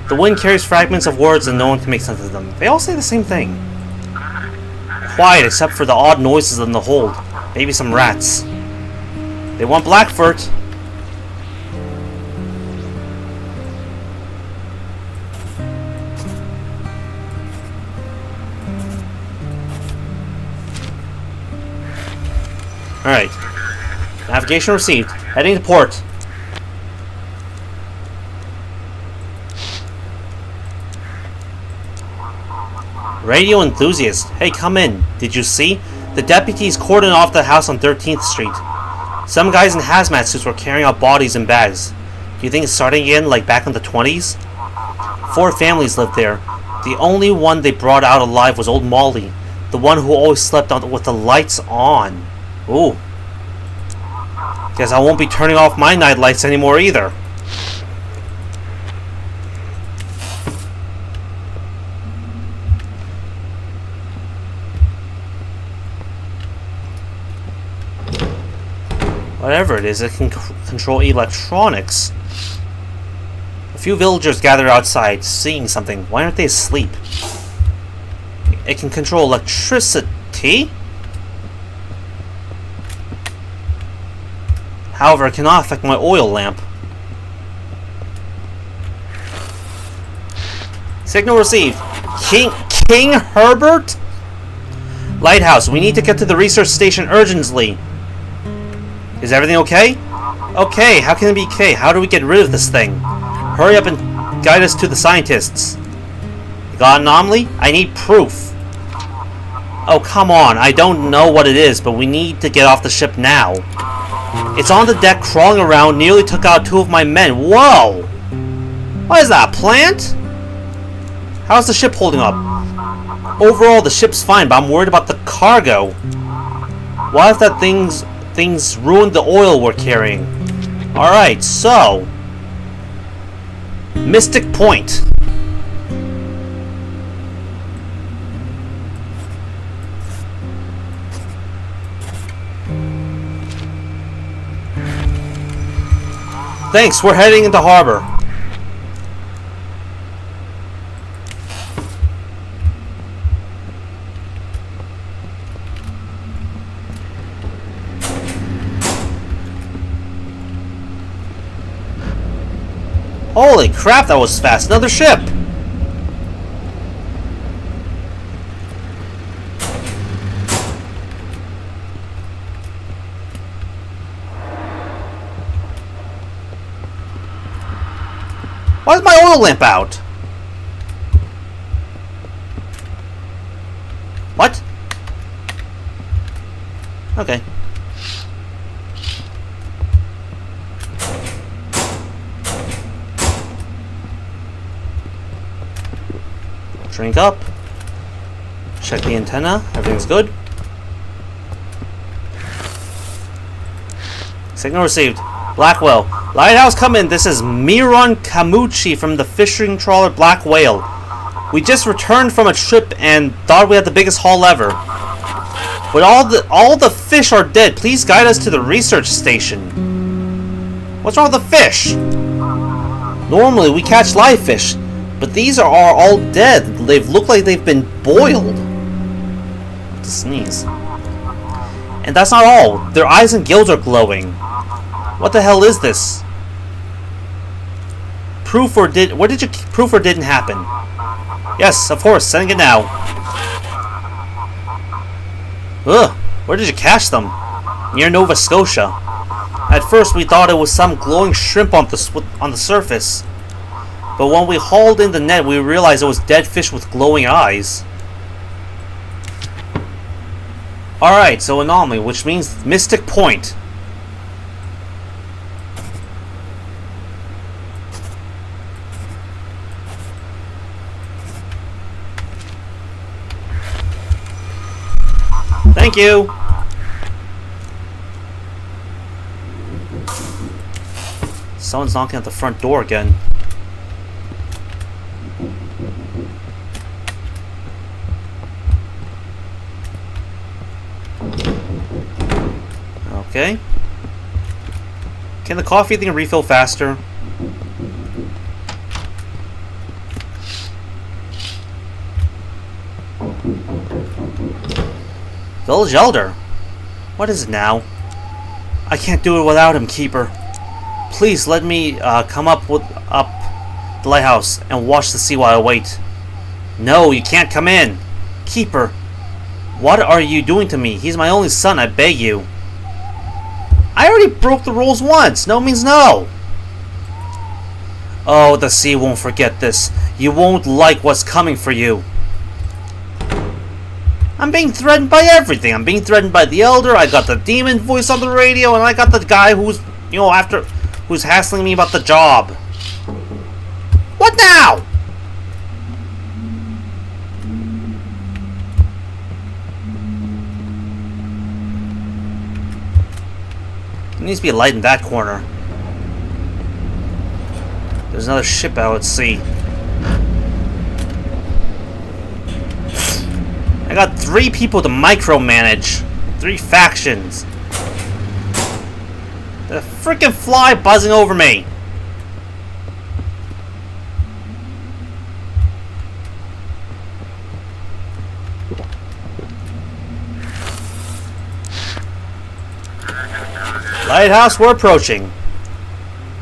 The wind carries fragments of words and no one can make sense of them. They all say the same thing. Quiet except for the odd noises in the hold. Maybe some rats. They want Blackfoot. Alright. Navigation received. Heading to port. Radio enthusiast. Hey, come in. Did you see? The deputies cordoned off the house on 13th Street. Some guys in hazmat suits were carrying out bodies in bags. Do you think it's starting again like back in the 20s? 4 families lived there. The only one they brought out alive was old Molly. The one who always slept on with the lights on. Ooh. Guess I won't be turning off my night lights anymore either. Whatever it is, it can control electronics. A few villagers gathered outside, seeing something. Why aren't they asleep? It can control electricity? However, it cannot affect my oil lamp. Signal received. King Herbert? Lighthouse, we need to get to the research station urgently. Is everything okay? Okay, how can it be okay? How do we get rid of this thing? Hurry up and guide us to the scientists. You got an anomaly? I need proof. Oh, come on. I don't know what it is, but we need to get off the ship now. It's on the deck crawling around, nearly took out 2 of my men. Whoa! What is that, a plant? How's the ship holding up? Overall, the ship's fine, but I'm worried about the cargo. What if that things ruined the oil we're carrying? Alright, so... Mystic Point. Thanks, we're heading into harbor. Holy crap, that was fast. Another ship! Why is my oil lamp out? What? Okay. Drink up. Check the antenna. Everything's good. Signal received. Blackwell. Lighthouse, come in. This is Miron Kamuchi from the fishing trawler Black Whale. We just returned from a trip and thought we had the biggest haul ever. But all the fish are dead. Please guide us to the research station. What's wrong with the fish? Normally we catch live fish, but these are all dead. They look like they've been boiled. To sneeze. And that's not all. Their eyes and gills are glowing. What the hell is this? Proof or didn't happen? Yes, of course, sending it now. Ugh, where did you catch them? Near Nova Scotia. At first we thought it was some glowing shrimp on the surface. But when we hauled in the net, we realized it was dead fish with glowing eyes. Alright, so anomaly, which means Mystic Point. Thank you! Someone's knocking at the front door again. Okay. Can the coffee thing refill faster? Village Elder? What is it now? I can't do it without him, Keeper. Please let me come up the lighthouse and watch the sea while I wait. No, you can't come in. Keeper, what are you doing to me? He's my only son, I beg you. I already broke the rules once. No means no. Oh, the sea won't forget this. You won't like what's coming for you. I'm being threatened by everything. I'm being threatened by the Elder. I got the demon voice on the radio, and I got the guy who's, who's hassling me about the job. What now? There needs to be a light in that corner. There's another ship out at sea. I got 3 people to micromanage. 3 factions. The freaking fly buzzing over me. Lighthouse, we're approaching.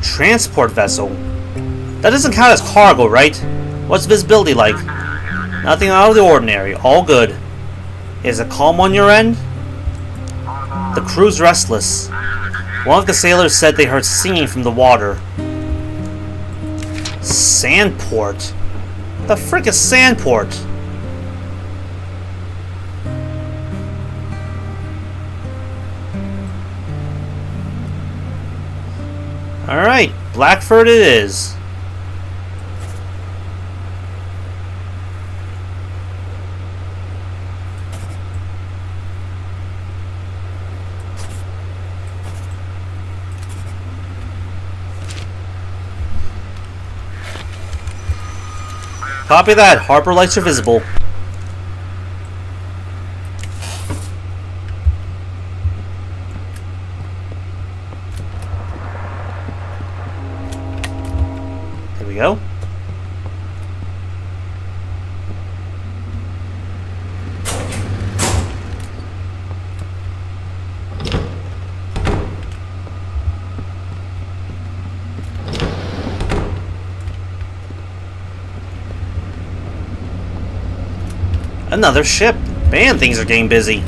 Transport vessel. That doesn't count as cargo, right? What's visibility like? Nothing out of the ordinary. All good. Is it calm on your end? The crew's restless. One of the sailors said they heard singing from the water. Sandport? The frick is Sandport? Alright, Blackford it is. Copy that. Harbor lights are visible. There we go. Another ship. Man, things are getting busy.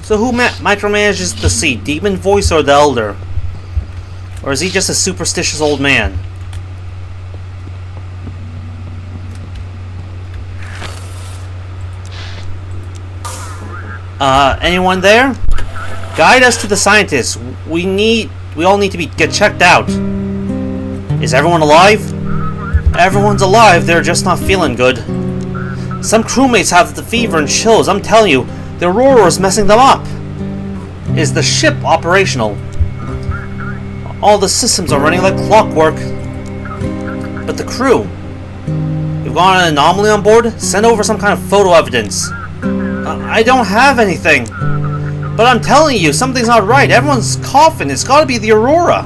So who micromanages the sea? Demon Voice or the Elder? Or is he just a superstitious old man? Anyone there? Guide us to the scientists. We all need to get checked out. Is everyone alive? Everyone's alive, they're just not feeling good. Some crewmates have the fever and chills. I'm telling you, the Aurora is messing them up. Is the ship operational? All the systems are running like clockwork. But the crew? You've got an anomaly on board? Send over some kind of photo evidence. I don't have anything. But I'm telling you, something's not right. Everyone's coughing. It's gotta be the Aurora.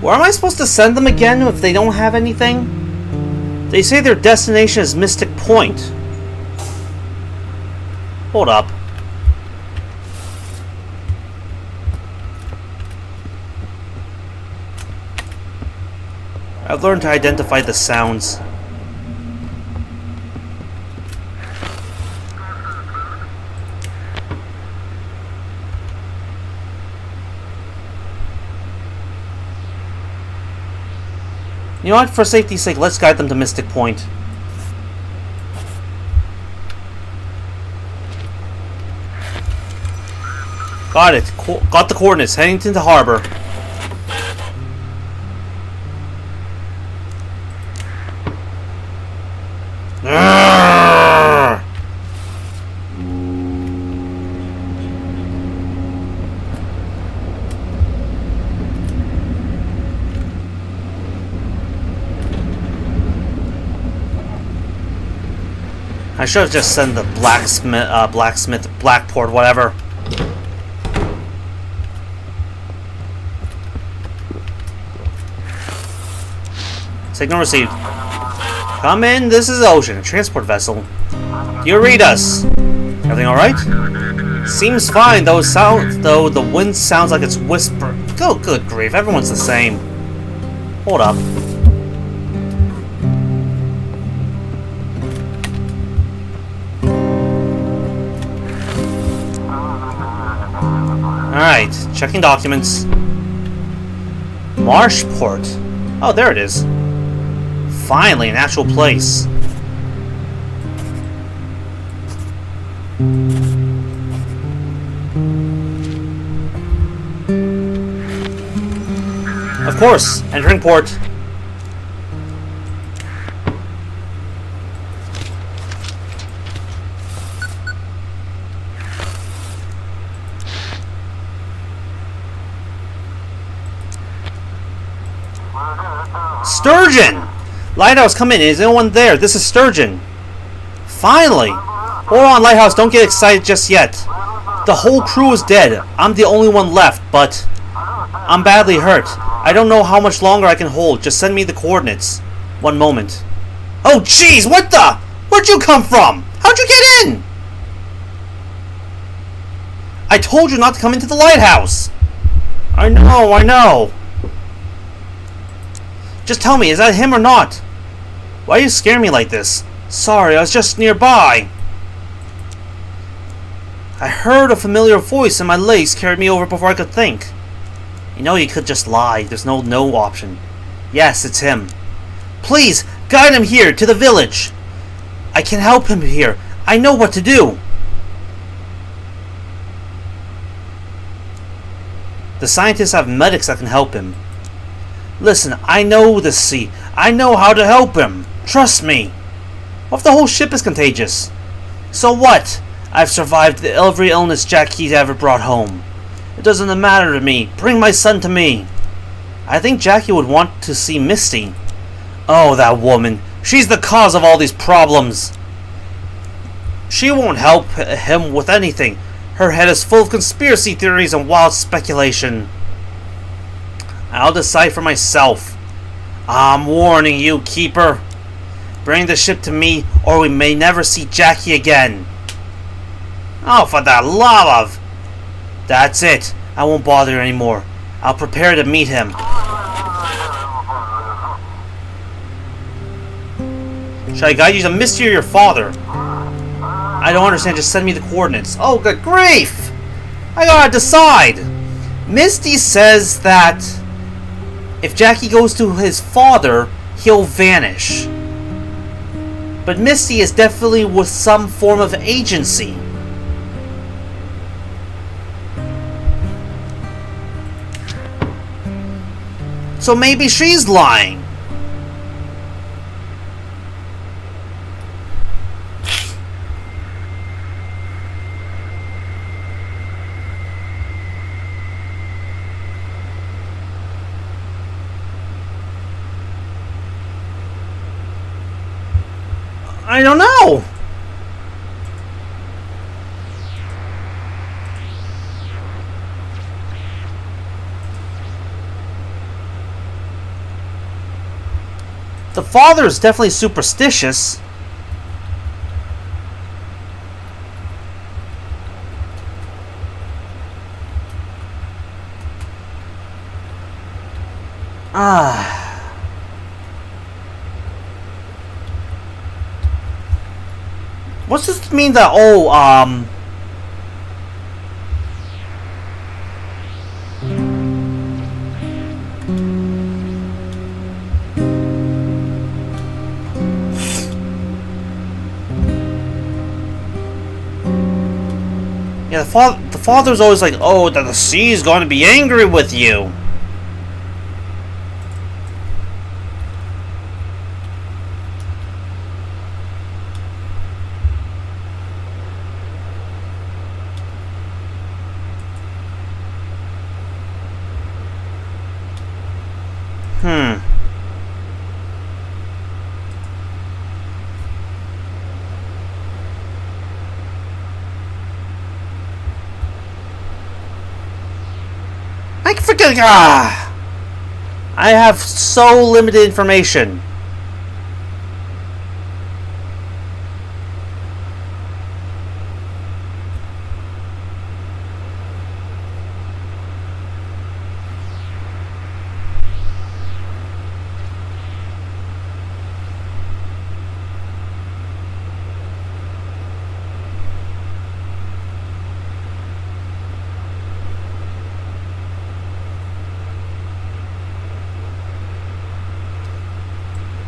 Where am I supposed to send them again if they don't have anything? They say their destination is Mystic Point. Hold up. I've learned to identify the sounds. You know what? For safety's sake, let's guide them to Mystic Point. Got it. Got the coordinates. Heading to the harbor. I should have just sent the blacksmith, Blackport, whatever. Signal received. Come in, this is Ocean, a transport vessel. Do you read us? Everything alright? Seems fine, though the wind sounds like it's whispering. Oh, good grief, everyone's the same. Hold up. Alright, checking documents. Marshport. Oh, there it is. Finally, an actual place. Of course, entering port. Sturgeon! Lighthouse, come in. Is anyone there? This is Sturgeon. Finally! Hold on, Lighthouse. Don't get excited just yet. The whole crew is dead. I'm the only one left, but I'm badly hurt. I don't know how much longer I can hold. Just send me the coordinates. One moment. Oh, jeez! What the? Where'd you come from? How'd you get in? I told you not to come into the lighthouse. I know. Just tell me, is that him or not? Why are you scaring me like this? Sorry, I was just nearby. I heard a familiar voice and my legs carried me over before I could think. You know you could just lie. There's no option. Yes, it's him. Please, guide him here, to the village. I can help him here. I know what to do. The scientists have medics that can help him. Listen, I know the sea. I know how to help him. Trust me. What if the whole ship is contagious? So what? I've survived every illness Jackie's ever brought home. It doesn't matter to me. Bring my son to me. I think Jackie would want to see Misty. Oh, that woman. She's the cause of all these problems. She won't help him with anything. Her head is full of conspiracy theories and wild speculation. I'll decide for myself. I'm warning you, Keeper. Bring the ship to me, or we may never see Jackie again. Oh, for the love of... That's it. I won't bother you anymore. I'll prepare to meet him. Should I guide you to Misty or your father? I don't understand. Just send me the coordinates. Oh, good grief! I gotta decide. Misty says that if Jackie goes to his father, he'll vanish. But Misty is definitely with some form of agency. So maybe she's lying. I don't know. The father is definitely superstitious. What's this mean that, yeah, the father's always like, oh, that the sea is going to be angry with you. I freaking I have so limited information.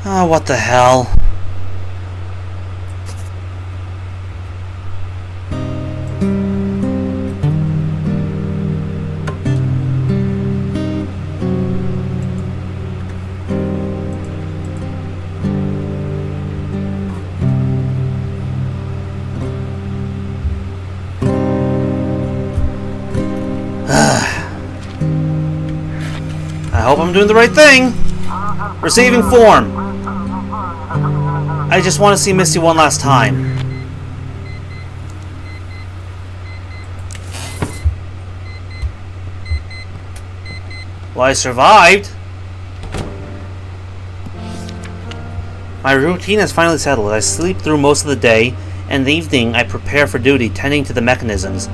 Oh, what the hell? I hope I'm doing the right thing. Receiving form. I just want to see Misty one last time. Well, I survived. My routine has finally settled. I sleep through most of the day, and in the evening I prepare for duty, tending to the mechanisms.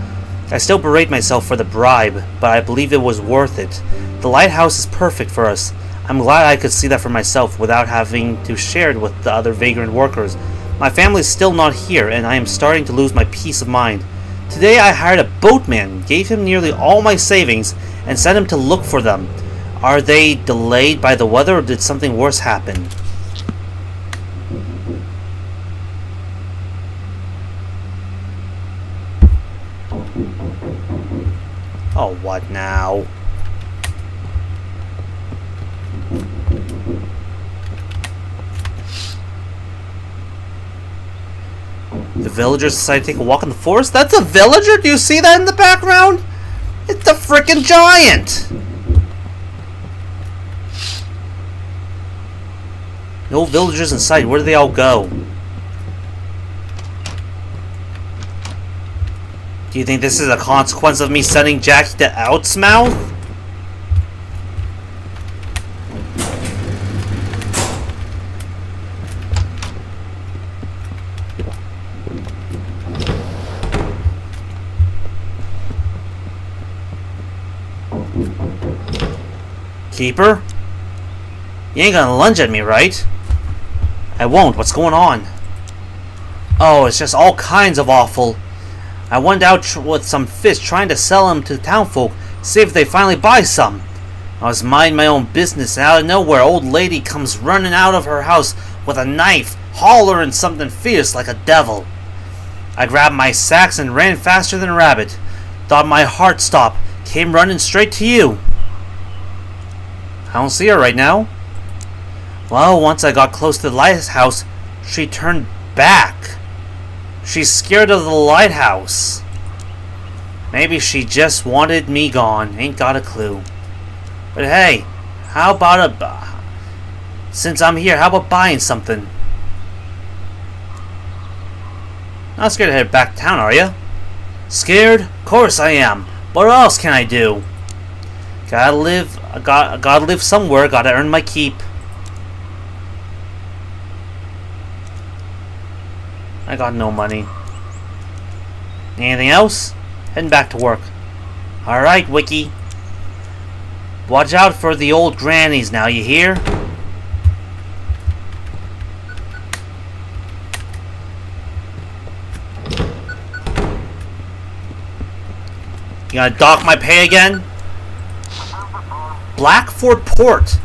I still berate myself for the bribe, but I believe it was worth it. The lighthouse is perfect for us. I'm glad I could see that for myself without having to share it with the other vagrant workers. My family is still not here, and I am starting to lose my peace of mind. Today I hired a boatman, gave him nearly all my savings, and sent him to look for them. Are they delayed by the weather, or did something worse happen? Oh, what now? The villagers decide to take a walk in the forest? That's a villager? Do you see that in the background? It's the frickin' giant! No villagers in sight. Where do they all go? Do you think this is a consequence of me sending Jackie to Outsmouth? Keeper? You ain't gonna lunge at me, right? I won't. What's going on? Oh, it's just all kinds of awful. I went out with some fish trying to sell them to the townfolk, see if they finally buy some. I was minding my own business, and out of nowhere, old lady comes running out of her house with a knife, hollering something fierce like a devil. I grabbed my sacks and ran faster than a rabbit. Thought my heart stopped, came running straight to you. I don't see her right now. Well, once I got close to the lighthouse, she turned back. She's scared of the lighthouse. Maybe she just wanted me gone. Ain't got a clue. But hey, how about since I'm here, how about buying something? Not scared to head back to town, are you? Scared? Of course I am. What else can I do? Gotta live. Gotta live somewhere. Gotta earn my keep. I got no money. Anything else? Heading back to work. Alright, Wiki. Watch out for the old grannies now, you hear? You gonna dock my pay again? Blackford Port.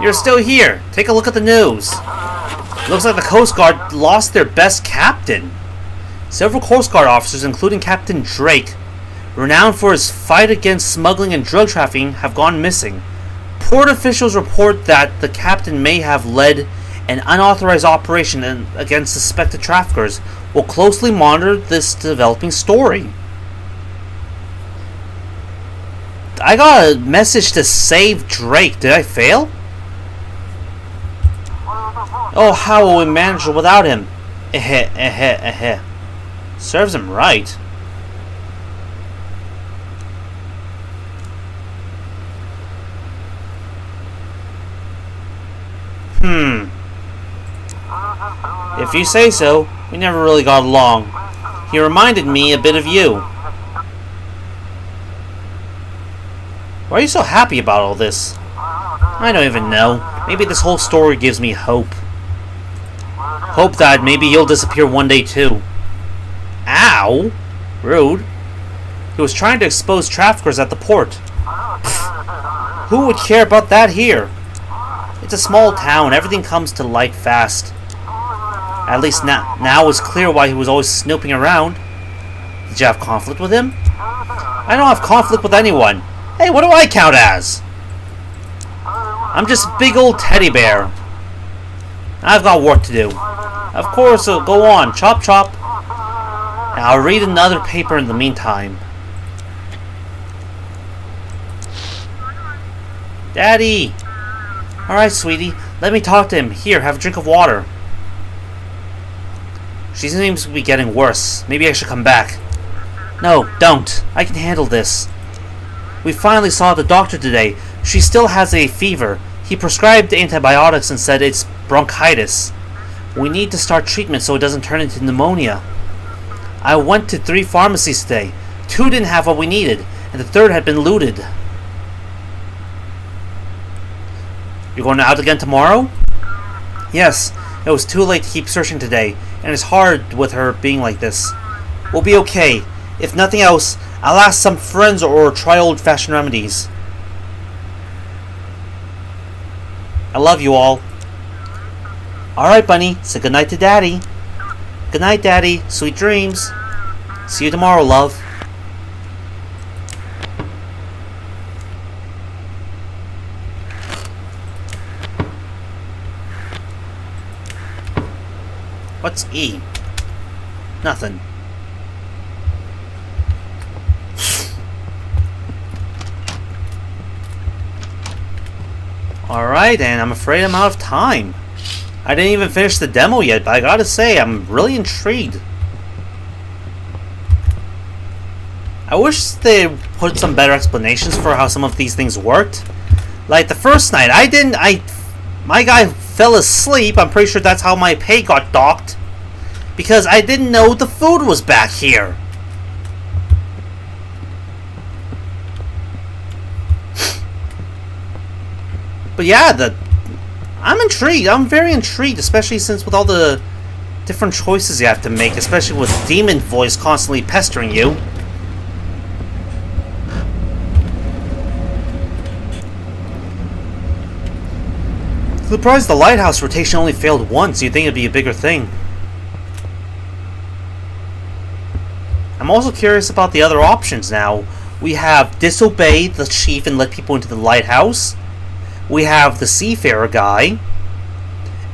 You're still here. Take a look at the news. Looks like the Coast Guard lost their best captain. Several Coast Guard officers, including Captain Drake, renowned for his fight against smuggling and drug trafficking, have gone missing. Port officials report that the captain may have led an unauthorized operation against suspected traffickers. Will closely monitor this developing story. I got a message to save Drake. Did I fail? Oh, how will we manage without him? Serves him right. If you say so, we never really got along. He reminded me a bit of you. Why are you so happy about all this? I don't even know. Maybe this whole story gives me hope. Hope that maybe you'll disappear one day too. Ow! Rude. He was trying to expose traffickers at the port. Who would care about that here? It's a small town. Everything comes to light fast. At least now it's clear why he was always snooping around. Did you have conflict with him? I don't have conflict with anyone. Hey, what do I count as? I'm just a big old teddy bear. I've got work to do. Of course, go on. Chop chop. And I'll read another paper in the meantime. Daddy! Alright, sweetie. Let me talk to him. Here, have a drink of water. She seems to be getting worse. Maybe I should come back. No, don't. I can handle this. We finally saw the doctor today. She still has a fever. He prescribed antibiotics and said it's bronchitis. We need to start treatment so it doesn't turn into pneumonia. I went to 3 pharmacies today. 2 didn't have what we needed, and the 3rd had been looted. You're going out again tomorrow? Yes. It was too late to keep searching today, and it's hard with her being like this. We'll be okay. If nothing else, I'll ask some friends or try old-fashioned remedies. I love you all. Alright, Bunny. Say goodnight to Daddy. Good night, Daddy. Sweet dreams. See you tomorrow, love. What's E? Nothing. Alright, and I'm afraid I'm out of time. I didn't even finish the demo yet, but I gotta say, I'm really intrigued. I wish they put some better explanations for how some of these things worked. Like the first night, my guy fell asleep. I'm pretty sure that's how my pay got docked. Because I didn't know the food was back here. But yeah, I'm intrigued. I'm very intrigued, especially since with all the different choices you have to make, especially with Demon Voice constantly pestering you. Surprised the lighthouse rotation only failed once. You'd think it'd be a bigger thing. I'm also curious about the other options now. We have disobey the chief and let people into the lighthouse. We have the seafarer guy.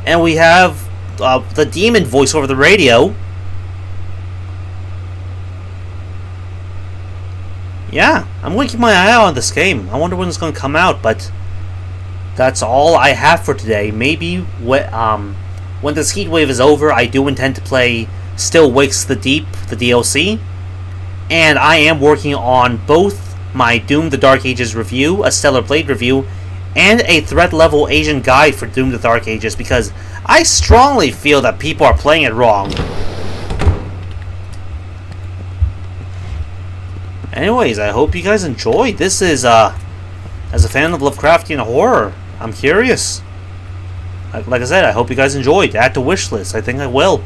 And we have the demon voice over the radio. Yeah, I'm going to keep my eye out on this game. I wonder when it's going to come out, but that's all I have for today. Maybe when this heat wave is over, I do intend to play Still Wakes the Deep, the DLC. And I am working on both my Doom the Dark Ages review, a Stellar Blade review, and a threat level Asian guide for Doom the Dark Ages, because I strongly feel that people are playing it wrong. Anyways, I hope you guys enjoyed. This is, as a fan of Lovecraftian horror, I'm curious. Like I said, I hope you guys enjoyed. Add to wishlist. I think I will.